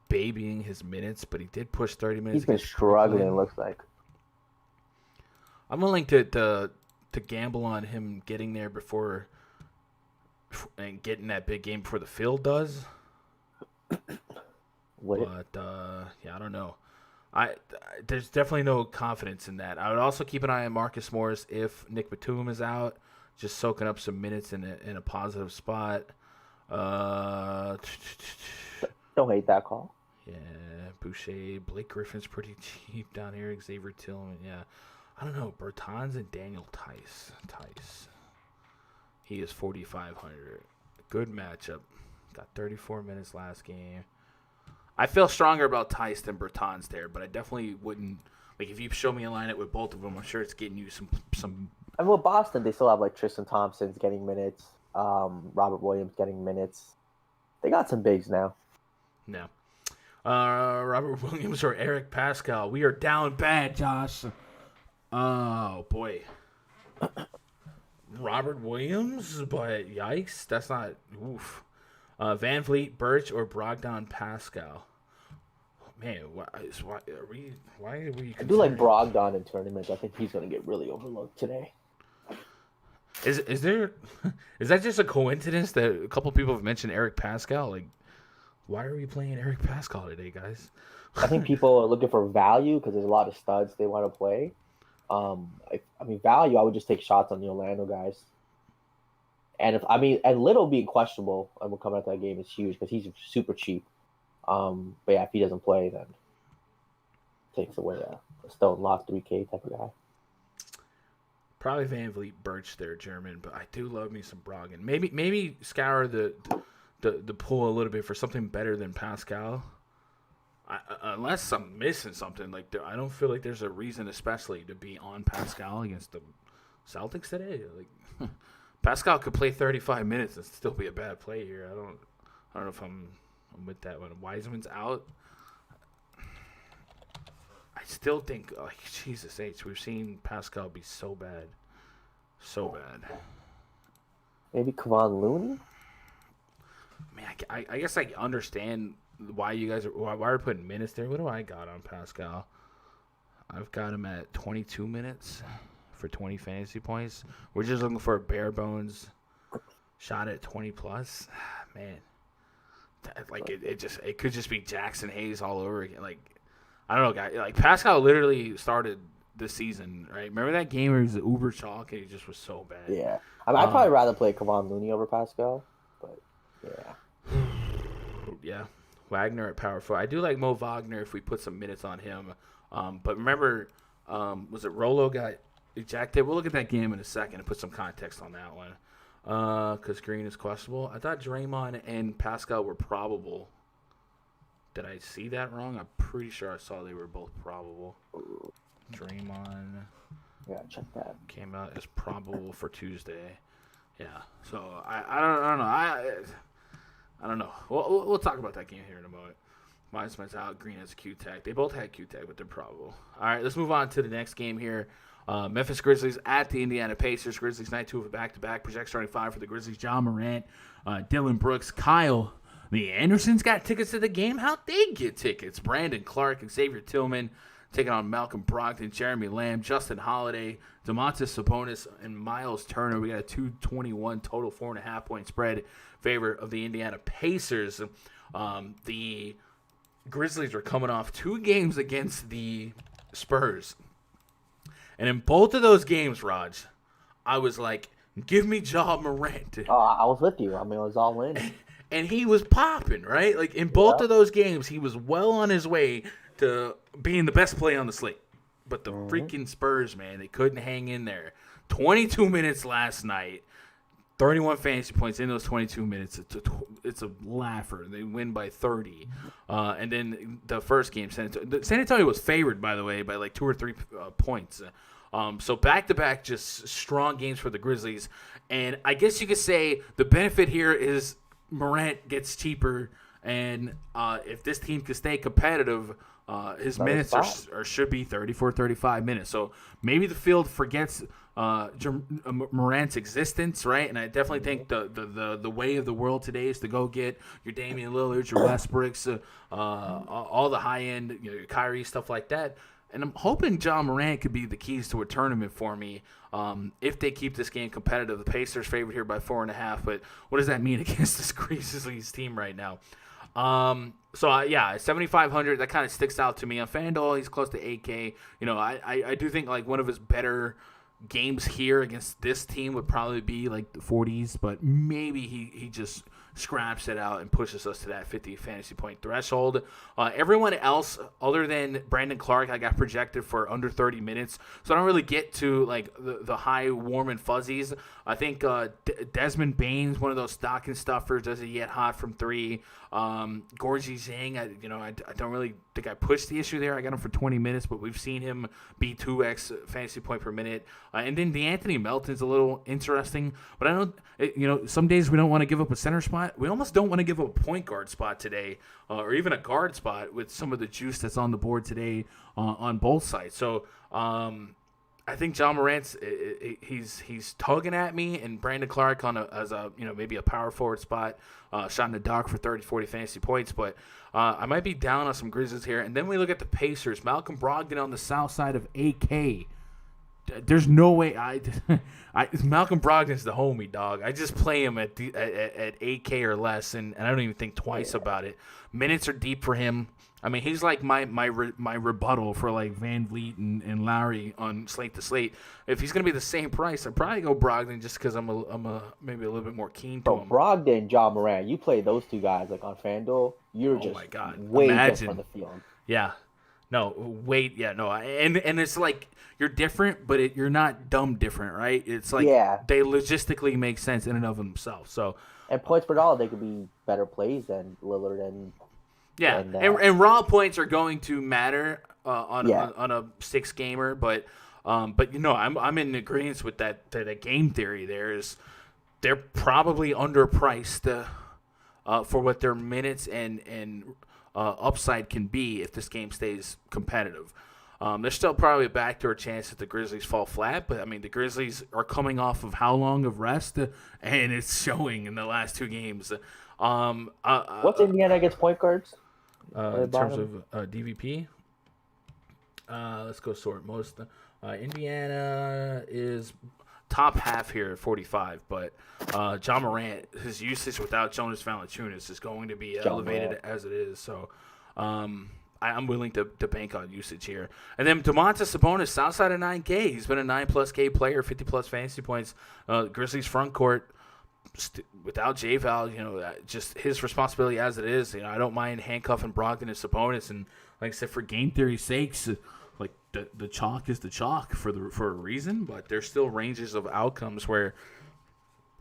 babying his minutes, but he did push 30 minutes. He's been struggling, it looks like. I'm willing to gamble on him getting there before and getting that big game before the field does. But I don't know. There's definitely no confidence in that. I would also keep an eye on Marcus Morris if Nick Batum is out, just soaking up some minutes in a positive spot. Don't hate that call. Yeah, Boucher, Blake Griffin's pretty cheap down here. Xavier Tillman, yeah. I don't know. Bertans and Daniel Tice. He is 4,500. Good matchup. Got 34 minutes last game. I feel stronger about Tice than Bertans there, but I definitely wouldn't. If you show me a lineup with both of them, I'm sure it's getting you some. And with Boston, they still have Tristan Thompson's getting minutes. Robert Williams getting minutes. They got some bigs now. No. Robert Williams or Eric Pascal. We are down bad, Josh. Oh, boy. Robert Williams? But yikes. That's not... Oof. Van Vliet, Birch, or Brogdon Pascal. Man, why are we... I do like Brogdon in tournaments. I think he's going to get really overlooked today. Is that just a coincidence that a couple people have mentioned Eric Pascal? Why are we playing Eric Pascal today, guys? I think people are looking for value because there's a lot of studs they want to play. Value, I would just take shots on the Orlando guys. And and Little being questionable and will come out that game is huge because he's super cheap. But yeah, if he doesn't play, then takes away a Stone lost 3K type of guy. Probably Van Vliet, Birch there, German, but I do love me some Brogdon. Maybe scour the pool a little bit for something better than Pascal. Unless I'm missing something, like I don't feel like there's a reason, especially to be on Pascal against the Celtics today. Like Pascal could play 35 minutes and still be a bad play here. I don't know if I'm with that when Wiseman's out. I still think, like, Jesus H, we've seen Pascal be so bad. So bad. Maybe Kevon Looney? Man, I guess I understand why you guys why we're putting minutes there. What do I got on Pascal? I've got him at 22 minutes for 20 fantasy points. We're just looking for a bare bones shot at 20 plus. Man, like it could just be Jackson Hayes all over again. Like I don't know, guy. Like Pascal literally started the season, right? Remember that game where he was the uber chalk and he just was so bad. Yeah, I mean, I'd probably rather play Kevon Looney over Pascal, but yeah. Yeah. Wagner at power forward. I do like Mo Wagner if we put some minutes on him. But remember, was it Rolo got ejected? We'll look at that game in a second and put some context on that one. Because Green is questionable. I thought Draymond and Pascal were probable. Did I see that wrong? I'm pretty sure I saw they were both probable. Draymond. Yeah, check that. Came out as probable for Tuesday. Yeah. So I don't know. I don't know. We'll talk about that game here in a moment. Wiseman's out. Green has Q-Tech. They both had Q-Tech, but they're probable. All right, let's move on to the next game here. Memphis Grizzlies at the Indiana Pacers. Grizzlies night 2 of a back-to-back. Project starting 5 for the Grizzlies. John Morant, Dylan Brooks, Kyle. The Andersons got tickets to the game. How'd they get tickets? Brandon Clark, Xavier Tillman taking on Malcolm Brogdon, Jeremy Lamb, Justin Holiday, Domantas Sabonis, and Miles Turner. We got a 221 total 4.5 point spread favor of the Indiana Pacers. The Grizzlies are coming off 2 games against the Spurs. And in both of those games, Raj, I was like, give me Ja Morant. Oh, I was with you. I mean, I was all in. And he was popping, right? Like in both of those games, he was well on his way to being the best play on the slate. But the freaking Spurs, man, they couldn't hang in there. 22 minutes last night, 31 fantasy points in those 22 minutes. It's a laugher. They win by 30. And then the first game, San Antonio was favored, by the way, by like 2 or 3 points. So back-to-back, just strong games for the Grizzlies. And I guess you could say the benefit here is Morant gets cheaper. And if this team can stay competitive, his minutes should be 34, 35 minutes. So maybe the field forgets Morant's existence, right? And I definitely think the way of the world today is to go get your Damian Lillards, your Westbrooks, all the high-end, your Kyrie, stuff like that. And I'm hoping John Morant could be the keys to a tournament for me if they keep this game competitive. The Pacers favored here by 4.5, but what does that mean against this Grizzlies team right now? So 7,500, that kind of sticks out to me. On FanDuel, he's close to 8K. You know, I do think like one of his better games here against this team would probably be like the 40s, but maybe he just scraps it out and pushes us to that 50 fantasy point threshold. Everyone else other than Brandon Clark, I got projected for under 30 minutes, so I don't really get to like the high warm and fuzzies. I think Desmond Bane's one of those stocking stuffers. Does he get hot from 3? Gorgie Zhang, I don't really think I pushed the issue there. I got him for 20 minutes, but we've seen him be 2x fantasy point per minute. And then DeAnthony Melton's a little interesting, but I don't. Some days we don't want to give up a center spot. We almost don't want to give up a point guard spot today, or even a guard spot with some of the juice that's on the board today on both sides. So I think John Morant's he's tugging at me, and Brandon Clark as maybe a power forward spot, shot in the dark for 30, 40 fantasy points. But I might be down on some Grizzlies here. And then we look at the Pacers. Malcolm Brogdon on the south side of 8K. There's no way Malcolm Brogdon's the homie, dog. I just play him at 8K or less, and I don't even think twice about it. Minutes are deep for him. I mean, he's like my rebuttal for like Van Vliet and Lowry on Slate to Slate. If he's gonna be the same price, I'd probably go Brogdon just because I'm maybe a little bit more keen to him. Brogdon, John Morant, you play those two guys like on FanDuel, you're just way different from the field. Yeah. No, wait, yeah, no, and it's like you're different, but you're not dumb different, right? It's like they logistically make sense in and of themselves. So, and points per dollar, they could be better plays than Lillard and Yeah, And, and raw points are going to matter on Yeah. on a 6-gamer, but I'm in agreement with that game theory. They're probably underpriced for what their minutes and upside can be if this game stays competitive. There's still probably a backdoor chance that the Grizzlies fall flat, but I mean the Grizzlies are coming off of how long of rest, and it's showing in the last 2 games. What's Indiana against point guards? In terms of DVP, let's go sort most. Indiana is top half here at 45, but John Morant, his usage without Jonas Valanciunas is going to be elevated as it is. So I'm willing to bank on usage here. And then Domantas Sabonis, outside of 9K. He's been a 9+ K player, 50+ fantasy points. Grizzlies front court. Without J-Val, just his responsibility as it is. I don't mind handcuffing Brogdon and Sabonis, and like I said, for game theory's sakes, like the chalk is the chalk for a reason. But there's still ranges of outcomes where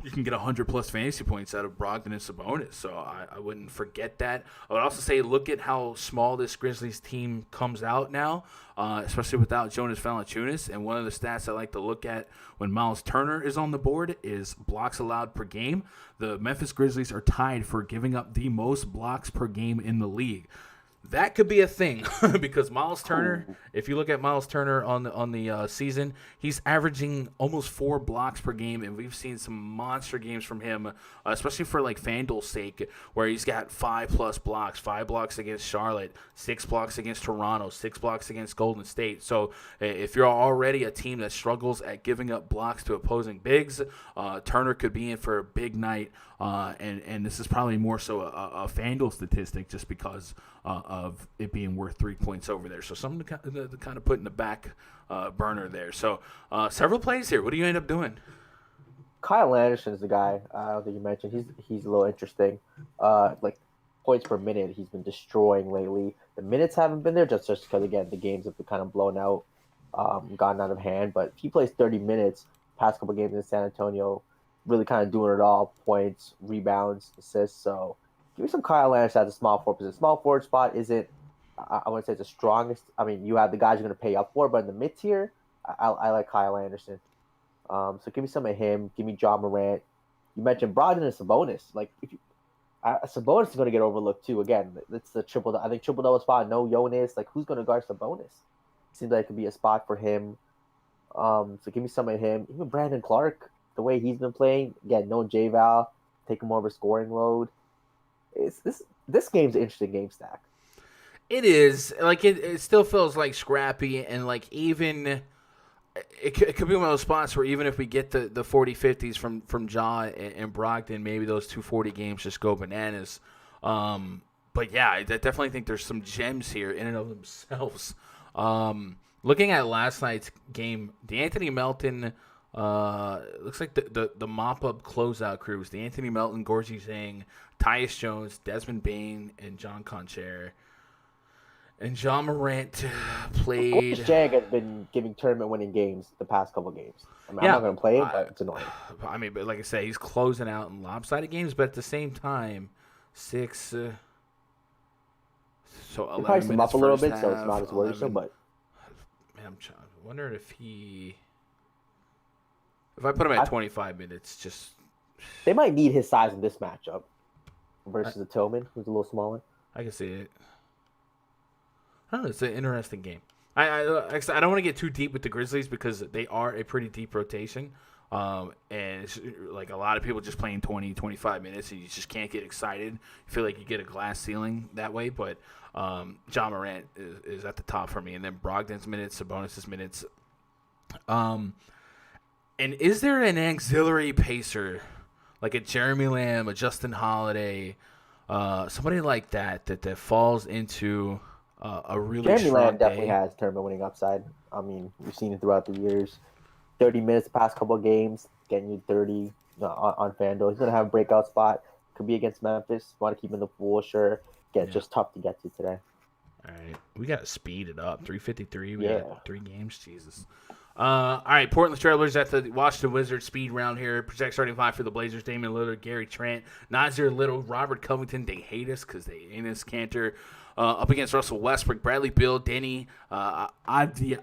you can get 100+ fantasy points out of Brogdon and Sabonis, so I wouldn't forget that. I would also say look at how small this Grizzlies team comes out now, especially without Jonas Valanciunas. And one of the stats I like to look at when Miles Turner is on the board is blocks allowed per game. The Memphis Grizzlies are tied for giving up the most blocks per game in the league. That could be a thing because Miles Turner, if you look at Miles Turner on the season, he's averaging almost 4 blocks per game, and we've seen some monster games from him, especially for like FanDuel's sake, where he's got 5+ blocks, 5 blocks against Charlotte, 6 blocks against Toronto, 6 blocks against Golden State. So if you're already a team that struggles at giving up blocks to opposing bigs, Turner could be in for a big night, and this is probably more so a FanDuel statistic just because of it being worth 3 points over there. So something to kind of put in the back burner there. So several plays here. What do you end up doing? Kyle Anderson is the guy I don't think you mentioned. He's a little interesting. Like points per minute, he's been destroying lately. The minutes haven't been there just because, again, the games have been kind of blown out, gotten out of hand. But he plays 30 minutes, past couple games in San Antonio, really kind of doing it all, points, rebounds, assists. So give me some Kyle Anderson at the small forward position. Small forward spot isn't, I wouldn't say it's the strongest. I mean, you have the guys you're going to pay up for, but in the mid tier, I like Kyle Anderson. So give me some of him. Give me John Morant. You mentioned Brogdon and Sabonis. Like, Sabonis is going to get overlooked too. Again, it's the triple. I think triple-double spot. No Jonas. Like, who's going to guard Sabonis? Seems like it could be a spot for him. So give me some of him. Even Brandon Clark, the way he's been playing. Again, no J-Val. Taking more of a scoring load. This game's an interesting game stack. It is. Like, it still feels like scrappy, and like even it could be one of those spots where even if we get the 40-50s from Ja and Brogdon, maybe those 240 games just go bananas. But yeah, I definitely think there's some gems here in and of themselves. Looking at last night's game, DeAnthony Melton, looks like the mop-up closeout crew was DeAnthony Melton, Gorgie Zhang, Tyus Jones, Desmond Bane, and John Concher. And John Morant played. Jag has been giving tournament-winning games the past couple games. I mean, I'm not going to play him, but it's annoying. I mean, but like I say, he's closing out in lopsided games, but at the same time, 6. So 11 price him minutes up a little first bit, so it's half, not as worrisome. But man, I'm wondering if I put him at 25 minutes, just they might need his size in this matchup versus the Tillman, who's a little smaller. I can see it. I don't know, it's an interesting game. I don't want to get too deep with the Grizzlies because they are a pretty deep rotation. And it's like a lot of people just playing 20, 25 minutes, and you just can't get excited. You feel like you get a glass ceiling that way. But John Morant is at the top for me. And then Brogdon's minutes, Sabonis' minutes. And is there an auxiliary pacer, like a Jeremy Lamb, a Justin Holiday, somebody like that falls into a really Jeremy strong Lamb definitely day? has tournament winning upside. I mean, we've seen it throughout the years. 30 minutes the past couple of games, getting you 30 on FanDuel. He's going to have a breakout spot. Could be against Memphis. Want to keep him in the pool, sure. It's just tough to get to today. All right. We got to speed it up. 3:53. We got 3 games. Jesus. All right, Portland Trailblazers at the Washington Wizards speed round here. Project starting five for the Blazers: Damian Lillard, Gary Trent, Nazir Little, Robert Covington. They hate us because they ain't us. Cantor. Up against Russell Westbrook, Bradley Beal, Denny, Adia, Rudy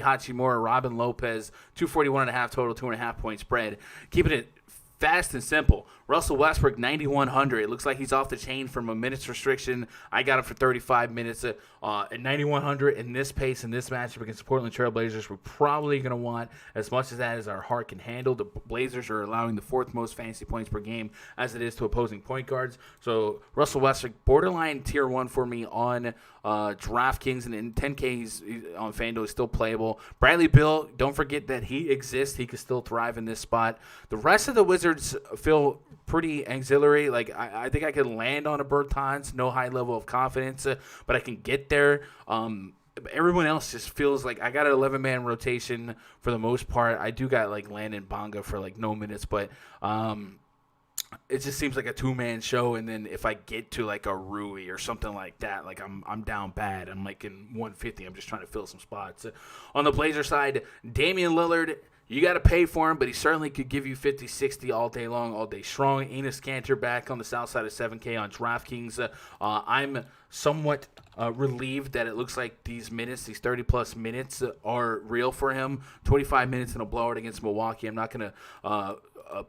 Hachimura, Robin Lopez, 241.5 total, 2.5 point spread. Keeping it fast and simple. Russell Westbrook, 9,100. It looks like he's off the chain from a minutes restriction. I got him for 35 minutes at 9,100 in this pace in this matchup against the Portland Trailblazers. We're probably going to want as much of that as our heart can handle. The Blazers are allowing the fourth most fantasy points per game as it is to opposing point guards. So Russell Westbrook, borderline tier 1 for me on DraftKings, and in 10K he's on FanDuel. He's still playable. Bradley Beal, don't forget that he exists. He could still thrive in this spot. The rest of the Wizards feel pretty auxiliary. Like I think I can land on a Bertans, no high level of confidence, but I can get there. Everyone else just feels like I got an 11-man rotation for the most part. I do got like Landon Bonga for like no minutes, but it just seems like a 2-man show. And then if I get to like a Rui or something like that, like I'm down bad. I'm like in 150. I'm just trying to fill some spots. On the Blazer side, Damian Lillard, you got to pay for him, but he certainly could give you 50, 60 all day long, all day strong. Enes Kanter back on the south side of 7K on DraftKings. I'm somewhat relieved that it looks like these minutes, these 30-plus minutes, are real for him. 25 minutes in a blowout against Milwaukee. I'm not going to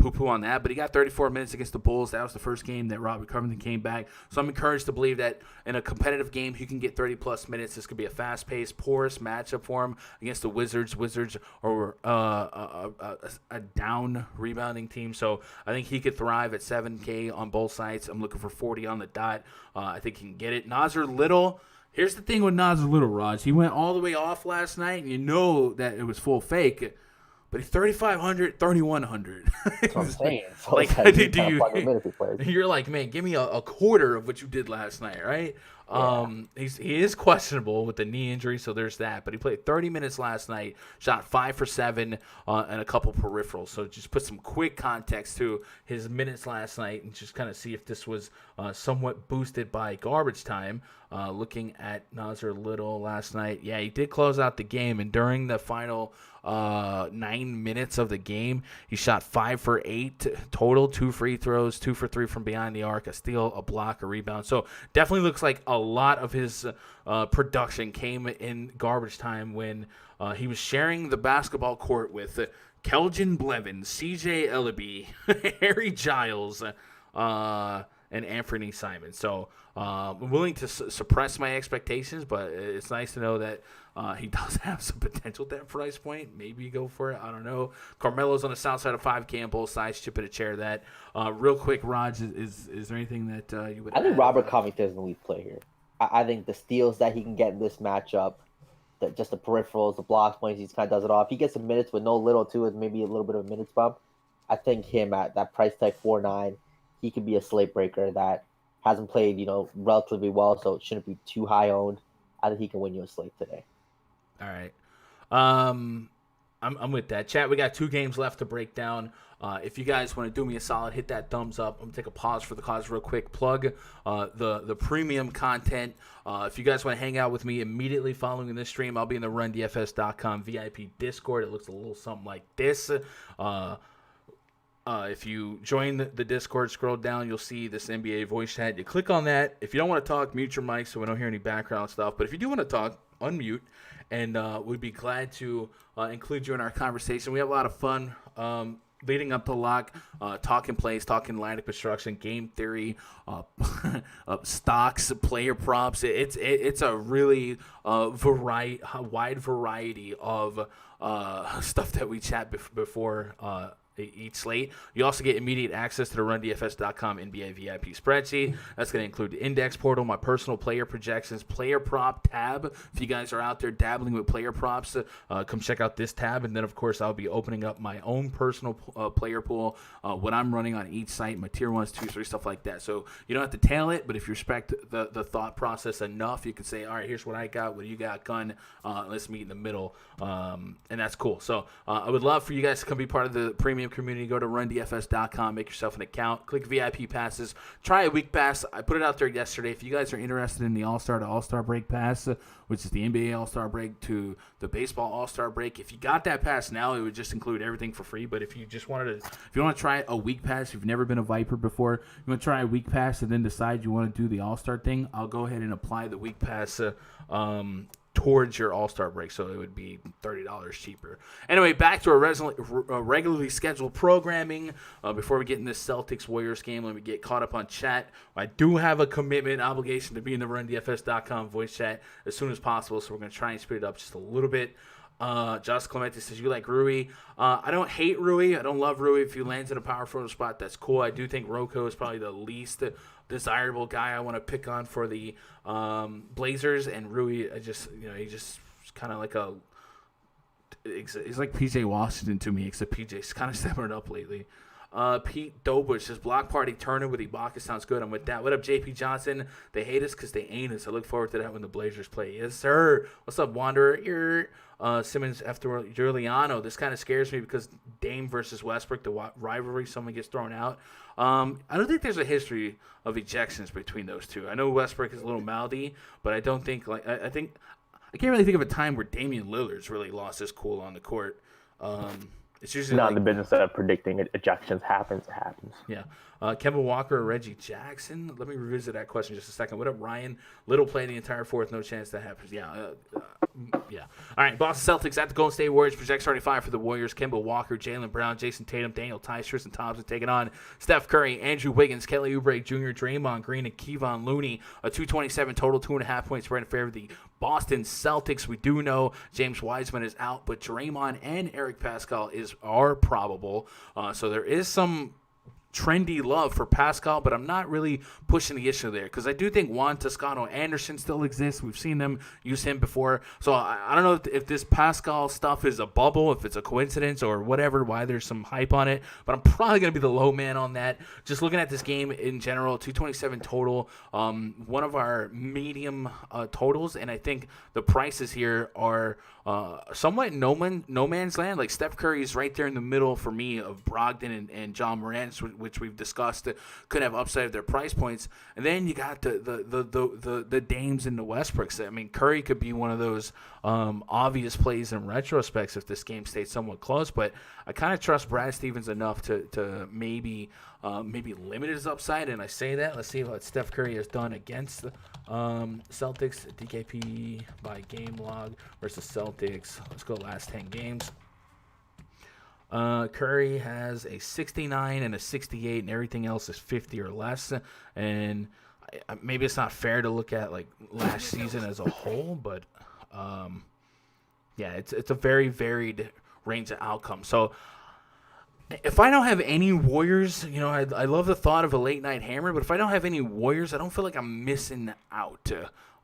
poo-poo on that, but he got 34 minutes against the Bulls. That was the first game that Robert Covington came back. So I'm encouraged to believe that in a competitive game, he can get 30-plus minutes. This could be a fast-paced, porous matchup for him against the Wizards. Wizards are a down rebounding team, so I think he could thrive at 7K on both sides. I'm looking for 40 on the dot. I think he can get it. Nazir Little. Here's the thing with Nazir Little, Raj. He went all the way off last night, and you know that it was full fake. But he's 3,500, 3,100. That's what I'm saying. So like, like you're like, man, give me a quarter of what you did last night, right? Yeah. He is questionable with the knee injury, so there's that. But he played 30 minutes last night, shot 5 for 7, and a couple peripherals. So just put some quick context to his minutes last night and just kind of see if this was somewhat boosted by garbage time. Looking at Nazir Little last night, yeah, he did close out the game, and during the final 9 minutes of the game, he shot 5 for 8 total, 2 free throws, 2 for 3 from behind the arc, a steal, a block, a rebound. So definitely looks like a lot of his production came in garbage time when he was sharing the basketball court with Kelvin Blevins, CJ Ellaby, Harry Giles, and Anthony Simon. So I'm willing to suppress my expectations, but it's nice to know that he does have some potential at that price point. Maybe go for it. I don't know. Carmelo's on the south side of 5K on both sides. Chip in a chair that. Real quick, Raj, is there anything that you would I think Robert Covington is an elite play here. I think the steals that he can get in this matchup, just the peripherals, the blocks, points, he just kind of does it all. If he gets some minutes with no Little too, and maybe a little bit of a minutes bump, I think him at that price tag 4.9, he could be a slate breaker that hasn't played, relatively well, so it shouldn't be too high owned. I think he can win you a slate today. All right. I'm with that. Chat, we got 2 games left to break down. If you guys want to do me a solid, hit that thumbs up. I'm going to take a pause for the cause real quick. Plug the premium content. If you guys want to hang out with me immediately following this stream, I'll be in the RunDFS.com VIP Discord. It looks a little something like this. If you join the Discord, scroll down, you'll see this NBA voice chat. You click on that. If you don't want to talk, mute your mic so we don't hear any background stuff. But if you do want to talk, unmute, and we'd be glad to include you in our conversation. We have a lot of fun leading up to lock, talking plays, talking lineup construction, game theory, stocks, player props. It's a really wide variety of stuff that we chat before each slate. You also get immediate access to the RunDFS.com NBA VIP spreadsheet. That's going to include the index portal, my personal player projections, player prop tab. If you guys are out there dabbling with player props, come check out this tab. And then, of course, I'll be opening up my own personal player pool, what I'm running on each site, my tier 1s, 2s, 3, stuff like that. So you don't have to tail it, but if you respect the thought process enough, you can say, all right, here's what I got, what do you got, gun? Let's meet in the middle. And that's cool. So I would love for you guys to come be part of the premium premium community. Go to rundfs.com, make yourself an account, click VIP passes, try a week pass. I put it out there yesterday. If you guys are interested in the All-Star to All-Star break pass, which is the NBA All-Star break to the baseball All-Star break, if you got that pass now, it would just include everything for free. But if you just wanted to, if you want to try a week pass, if you've never been a Viper before, you want to try a week pass and then decide you want to do the All-Star thing, I'll go ahead and apply the week pass towards your All-Star break, so it would be $30 cheaper. Anyway, back to our regularly scheduled programming. Before we get in this Celtics-Warriors game, let me get caught up on chat. I do have a commitment obligation to be in the rundfs.com voice chat as soon as possible, so we're going to try and speed it up just a little bit. Josh Clemente says, you like Rui. I don't hate Rui. I don't love Rui. If he lands in a power forward spot, that's cool. I do think Rocco is probably the least desirable guy I want to pick on for the Blazers. And Rui, he just kind of like he's like PJ Washington to me, except PJ's kind of stepping it up lately. Pete Dobush says, Block Party Turner with Ibaka sounds good. I'm with that. What up, JP Johnson? They hate us because they ain't us. I look forward to that when the Blazers play. Yes, sir. What's up, Wanderer? Simmons after Giuliano. This kind of scares me because Dame versus Westbrook, the rivalry, someone gets thrown out. I don't think there's a history of ejections between those two. I know Westbrook is a little mouthy, but I don't think I can't really think of a time where Damian Lillard's really lost his cool on the court. It's usually not in the business of predicting ejections. It happens. Yeah. Kemba Walker or Reggie Jackson? Let me revisit that question just a second. What up, Ryan? Little play the entire fourth. No chance that happens. Yeah. Yeah. All right. Boston Celtics at the Golden State Warriors. Project starting five for the Warriors. Kemba Walker, Jaylen Brown, Jason Tatum, Daniel Tice, Tristan Thompson taking on Steph Curry, Andrew Wiggins, Kelly Oubre Jr., Draymond Green, and Kevon Looney. A 227 total, 2.5 points spread in favor of the Boston Celtics. We do know James Wiseman is out, but Draymond and Eric Pascal are probable. So there is some trendy love for Pascal, but I'm not really pushing the issue there because I do think Juan Toscano Anderson still exists. We've seen them use him before. So I don't know if this Pascal stuff is a bubble, if it's a coincidence or whatever, why there's some hype on it, but I'm probably going to be the low man on that. Just looking at this game in general, 227 total, one of our medium totals, and I think the prices here are somewhat no man's land. Like Steph Curry is right there in the middle for me of Brogdon and John Morant, which we've discussed could have upside of their price points. And then you got the Dames and the Westbrooks. I mean, Curry could be one of those obvious plays in retrospects if this game stayed somewhat close. But I kind of trust Brad Stevens enough to maybe limit his upside. And I say that. Let's see what Steph Curry has done against Celtics. DKP by game log versus Celtics. Let's go last 10 games. Curry has a 69 and a 68, and everything else is 50 or less. And maybe it's not fair to look at like last season as a whole, but yeah, it's a very varied range of outcomes. So if I don't have any Warriors, I love the thought of a late night hammer, but if I don't have any Warriors, I don't feel like I'm missing out.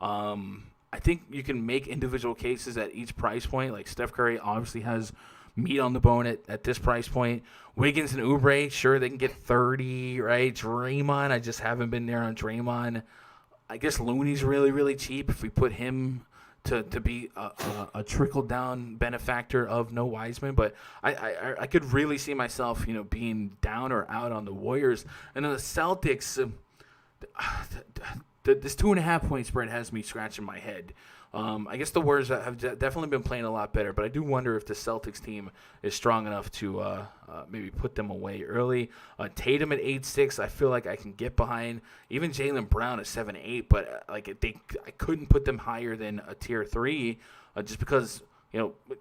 I think you can make individual cases at each price point. Like Steph Curry obviously has meat on the bone at this price point. Wiggins and Oubre, sure, they can get 30, right? Draymond, I just haven't been there on Draymond. I guess Looney's really, really cheap if we put him to be a trickle-down benefactor of no Wiseman. But I could really see myself, being down or out on the Warriors. And then the Celtics, this 2.5 point spread has me scratching my head. I guess the Warriors have definitely been playing a lot better, but I do wonder if the Celtics team is strong enough to maybe put them away early. Tatum at 8.6, I feel like I can get behind. Even Jaylen Brown at 7.8, but I couldn't put them higher than a tier 3 just because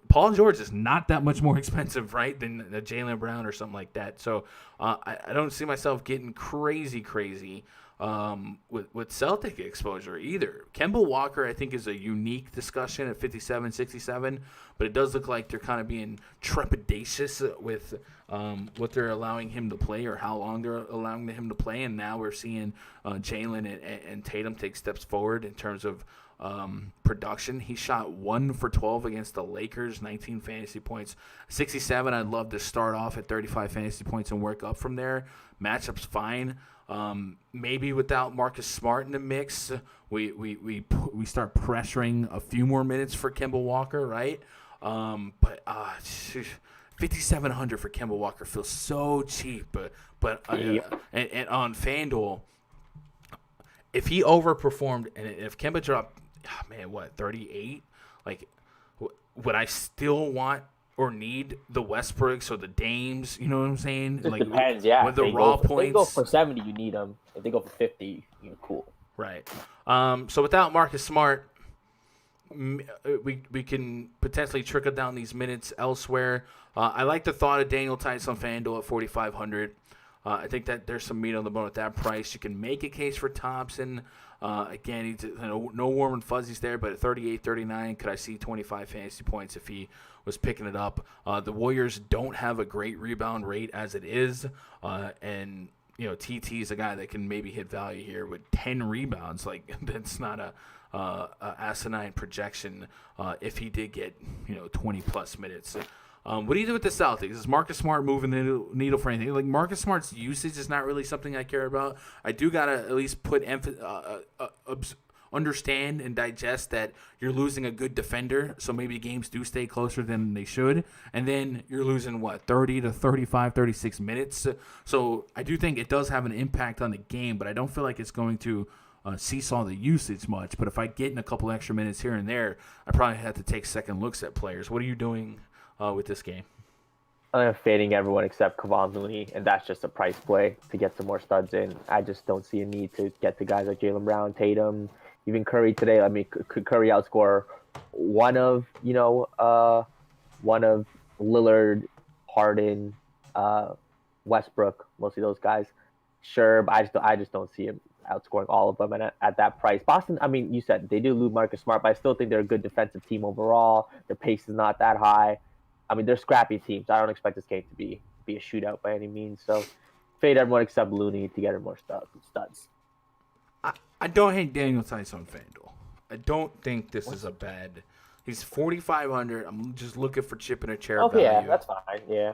Paul George is not that much more expensive, right, than Jaylen Brown or something like that. So I don't see myself getting crazy. With Celtic exposure either. Kemba Walker, I think, is a unique discussion at 57, 67, but it does look like they're kind of being trepidatious with what they're allowing him to play or how long they're allowing him to play, and now we're seeing Jaylen and Tatum take steps forward in terms of production. He shot 1 for 12 against the Lakers, 19 fantasy points. 67, I'd love to start off at 35 fantasy points and work up from there. Matchup's fine. Maybe without Marcus Smart in the mix, we start pressuring a few more minutes for Kemba Walker, right? But $5,700 for Kemba Walker feels so cheap, but and on FanDuel, if he overperformed and if Kemba dropped, 38? Like, would I still want or need the Westbrooks or the Dames? You know what I'm saying? It like, depends, yeah. With the raw points. If they go for 70, you need them. If they go for 50, you're cool. Right. So without Marcus Smart, we can potentially trickle down these minutes elsewhere. I like the thought of Daniel Tice on FanDuel at 4,500. I think that there's some meat on the bone at that price. You can make a case for Thompson. Again, he's, no warm and fuzzies there, but at 38, 39, could I see 25 fantasy points if he was picking it up? The Warriors don't have a great rebound rate as it is, and TT is a guy that can maybe hit value here with 10 rebounds. Like, that's not a asinine projection if he did get 20 plus minutes. What do you do with the Celtics? Is Marcus Smart moving the needle for anything? Like, Marcus Smart's usage is not really something I care about. I do gotta at least understand and digest that you're losing a good defender, so maybe games do stay closer than they should, and then you're losing 30 to 35, 36 minutes. So I do think it does have an impact on the game, but I don't feel like it's going to seesaw the usage much. But if I get in a couple extra minutes here and there, I probably have to take second looks at players. What are you doing with this game? I'm fading everyone except Kevon Looney, and that's just a price play to get some more studs in. I just don't see a need to get to guys like Jaylen Brown, Tatum, even Curry today. I mean, could Curry outscore one of Lillard, Harden, Westbrook, mostly those guys? Sure, but I just don't see him outscoring all of them. And at that price, Boston, I mean, you said they do lose Marcus Smart, but I still think they're a good defensive team overall. Their pace is not that high. I mean, they're scrappy teams. I don't expect this game to be a shootout by any means. So fade everyone except Looney to get him more studs. I don't hate Daniel Tice on FanDuel. I don't think this is a bad. He's 4,500. I'm just looking for chip in a chair value. Yeah, that's fine. Yeah.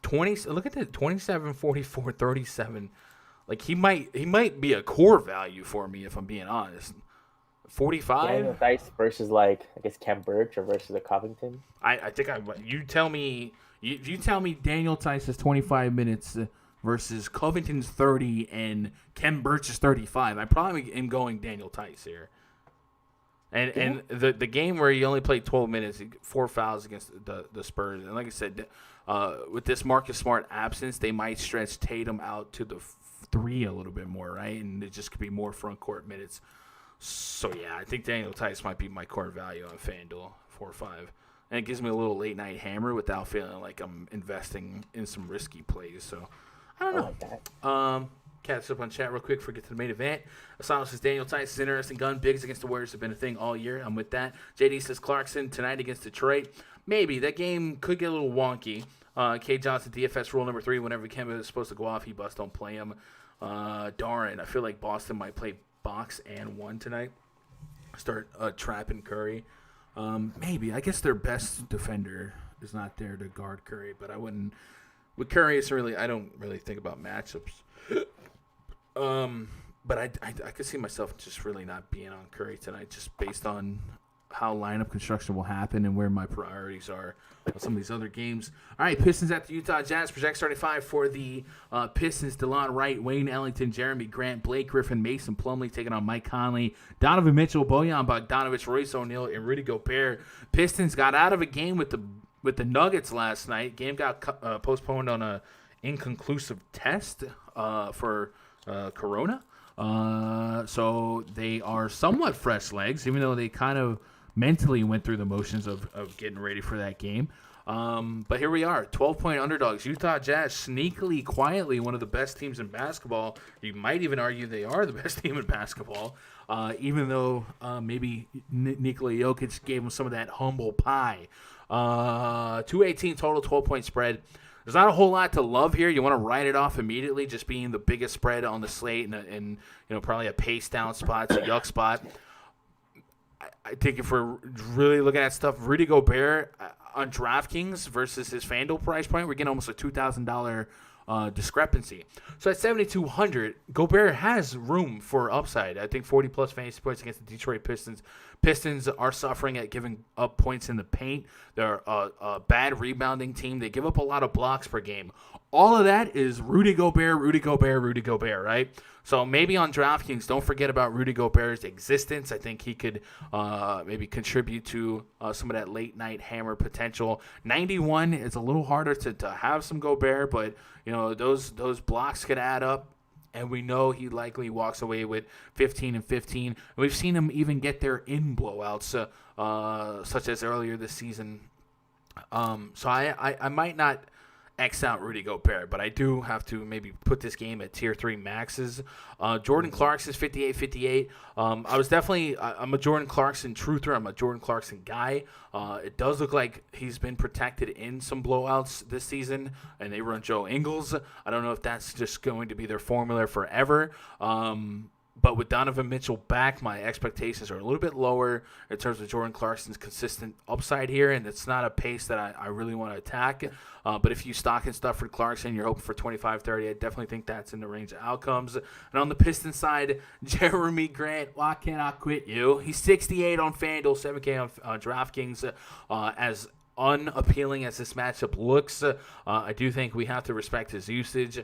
20. Look at that. 27, 44, 37. Like, he might be a core value for me if I'm being honest. 45. Daniel Tice versus I guess Kem Birch or versus a Covington. I think you tell me Daniel Tice is 25 minutes versus Covington's 30 and Kem Birch is 35. I probably am going Daniel Tice here. And the game where he only played 12 minutes, 4 fouls against the Spurs. And like I said, with this Marcus Smart absence, they might stretch Tatum out to the 3 a little bit more, right? And it just could be more front court minutes. So, yeah, I think Daniel Tice might be my core value on FanDuel, 4 or 5. And it gives me a little late-night hammer without feeling like I'm investing in some risky plays. So, I don't know. Catch up on chat real quick before we get to the main event. Asano says Daniel Tice is interesting. Gun bigs against the Warriors have been a thing all year. I'm with that. JD says Clarkson tonight against Detroit. Maybe. That game could get a little wonky. K. Johnson, DFS rule number 3. Whenever Kemba is supposed to go off, he bust. Don't play him. Darn. I feel like Boston might play box and 1 tonight. Start trapping Curry. Maybe. I guess their best defender is not there to guard Curry, but I wouldn't. With Curry, I don't really think about matchups. But I could see myself just really not being on Curry tonight, just based on how lineup construction will happen and where my priorities are on some of these other games. All right, Pistons at the Utah Jazz. Project starting 5 for the Pistons. DeLon Wright, Wayne Ellington, Jeremy Grant, Blake Griffin, Mason Plumlee taking on Mike Conley, Donovan Mitchell, Bojan Bogdanovic, Royce O'Neal, and Rudy Gobert. Pistons got out of a game with the Nuggets last night. Game got postponed on a inconclusive test for Corona. So they are somewhat fresh legs, even though they kind of mentally went through the motions of getting ready for that game. But here we are, 12-point underdogs. Utah Jazz sneakily, quietly one of the best teams in basketball. You might even argue they are the best team in basketball, even though maybe Nikola Jokic gave them some of that humble pie. 218 total, 12-point spread. There's not a whole lot to love here. You want to write it off immediately, just being the biggest spread on the slate and probably a pace down spot, it's a yuck spot. I think if we're really looking at stuff, Rudy Gobert on DraftKings versus his FanDuel price point, we're getting almost a $2,000 discrepancy. So at 7,200, Gobert has room for upside. I think 40-plus fantasy points against the Detroit Pistons. Pistons are suffering at giving up points in the paint. They're a bad rebounding team. They give up a lot of blocks per game. All of that is Rudy Gobert, right? So maybe on DraftKings, don't forget about Rudy Gobert's existence. I think he could maybe contribute to some of that late-night hammer potential. 91 is a little harder to have some Gobert, but those blocks could add up. And we know he likely walks away with 15 and 15. We've seen him even get there in blowouts, such as earlier this season. So I might not X out Rudy Gobert, but I do have to maybe put this game at tier 3 maxes. Jordan Clarkson's 58-58. I'm a Jordan Clarkson truther. I'm a Jordan Clarkson guy. It does look like he's been protected in some blowouts this season, and they run Joe Ingles. I don't know if that's just going to be their formula forever. But with Donovan Mitchell back, my expectations are a little bit lower in terms of Jordan Clarkson's consistent upside here, and it's not a pace that I really want to attack. But if you stock and stuff for Clarkson, you're hoping for 25-30. I definitely think that's in the range of outcomes. And on the Pistons side, Jeremy Grant, why can't I quit you? He's 68 on FanDuel, 7K on DraftKings. As unappealing as this matchup looks, I do think we have to respect his usage.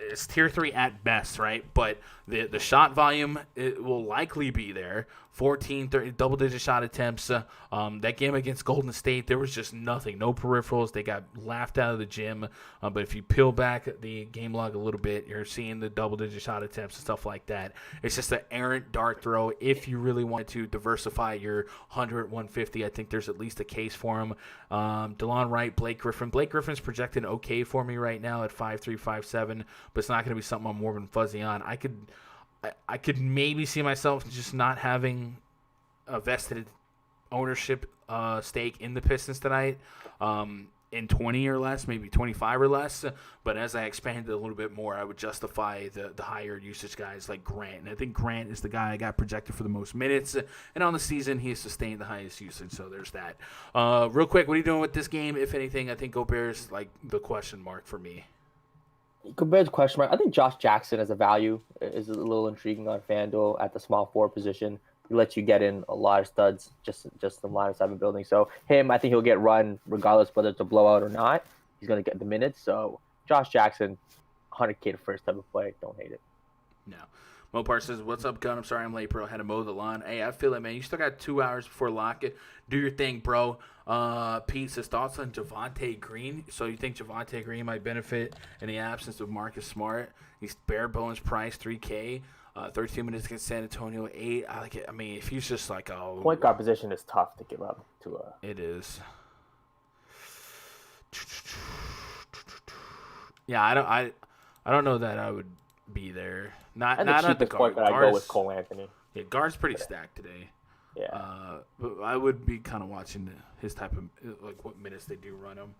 It's tier 3 at best, right? But the shot volume, it will likely be there. 14, 30, double-digit shot attempts. That game against Golden State, there was just nothing. No peripherals. They got laughed out of the gym. But if you peel back the game log a little bit, you're seeing the double-digit shot attempts and stuff like that. It's just an errant dart throw. If you really want to diversify your 100, 150, I think there's at least a case for him. DeLon Wright, Blake Griffin. Blake Griffin's projected okay for me right now at 5'3", 5'7", but it's not going to be something I'm warm and fuzzy on. I could maybe see myself just not having a vested ownership stake in the Pistons tonight in 20 or less, maybe 25 or less. But as I expanded a little bit more, I would justify the higher usage guys like Grant. And I think Grant is the guy I got projected for the most minutes. And on the season, he has sustained the highest usage. So there's that. Real quick, what are you doing with this game? If anything, I think Gobert's like the question mark for me. Compared to question mark, I think Josh Jackson as a value is a little intriguing on FanDuel at the small forward position. He lets you get in a lot of studs just the lineups I've been building. So him, I think he'll get run regardless whether it's a blowout or not. He's going to get the minutes. So Josh Jackson, 100K to first type of play. Don't hate it. No. Mopar says, what's up, Gun? I'm sorry I'm late, bro. Had to mow the lawn. Hey, I feel it, man. You still got 2 hours before lock it. Do your thing, bro. Pete says, thoughts on Javonte Green? So you think Javonte Green might benefit in the absence of Marcus Smart? He's bare bones price, 3K. 13 minutes against San Antonio, 8. I like it. I mean, if he's just like a point guard position is tough to give up to a. It is. Yeah, I don't know that I would be there. Not at the guard. I go with Cole Anthony. Yeah, guard's pretty stacked today. Yeah. But I would be kind of watching his type of like what minutes they do run him.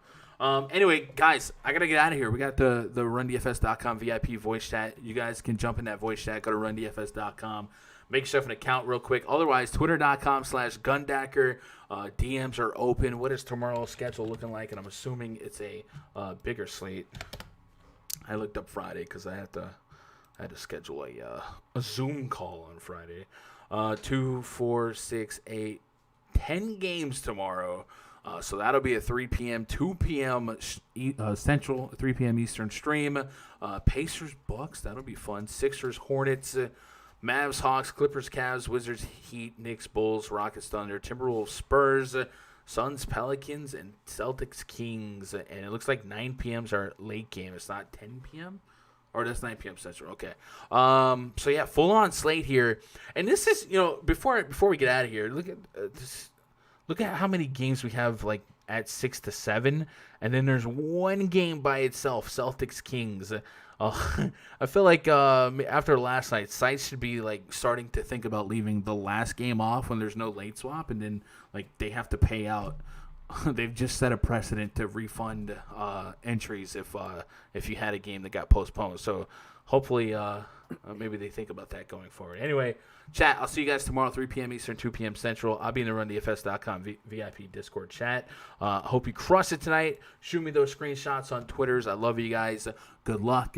Anyway, guys, I gotta get out of here. We got the RunDFS.com VIP voice chat. You guys can jump in that voice chat. Go to RunDFS.com. Make yourself an account real quick. Otherwise, Twitter.com/Gundacker. DMs are open. What is tomorrow's schedule looking like? And I'm assuming it's a bigger slate. I looked up Friday because I had to schedule a Zoom call on Friday. 2, 4, 6, 8, 10 games tomorrow. So that'll be a 3 p.m., 2 p.m. Central, 3 p.m. Eastern stream. Pacers, Bucks, that'll be fun. Sixers, Hornets, Mavs, Hawks, Clippers, Cavs, Wizards, Heat, Knicks, Bulls, Rockets, Thunder, Timberwolves, Spurs, Suns, Pelicans, and Celtics, Kings. And it looks like 9 p.m.'s our late game. It's not 10 p.m.? Or that's 9 p.m. Central. Okay. So yeah, full on slate here, and this is before we get out of here, look at this. Look at how many games we have like at 6 to 7, and then there's one game by itself, Celtics Kings. I feel like after last night, sites should be like starting to think about leaving the last game off when there's no late swap, and then like they have to pay out they've just set a precedent to refund entries if you had a game that got postponed. So hopefully maybe they think about that going forward. Anyway, chat, I'll see you guys tomorrow, 3 p.m. Eastern, 2 p.m. Central. I'll be in the RunDFS.com VIP Discord chat. Hope you crush it tonight. Shoot me those screenshots on Twitters. I love you guys. Good luck.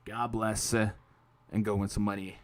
God bless. And go win some money.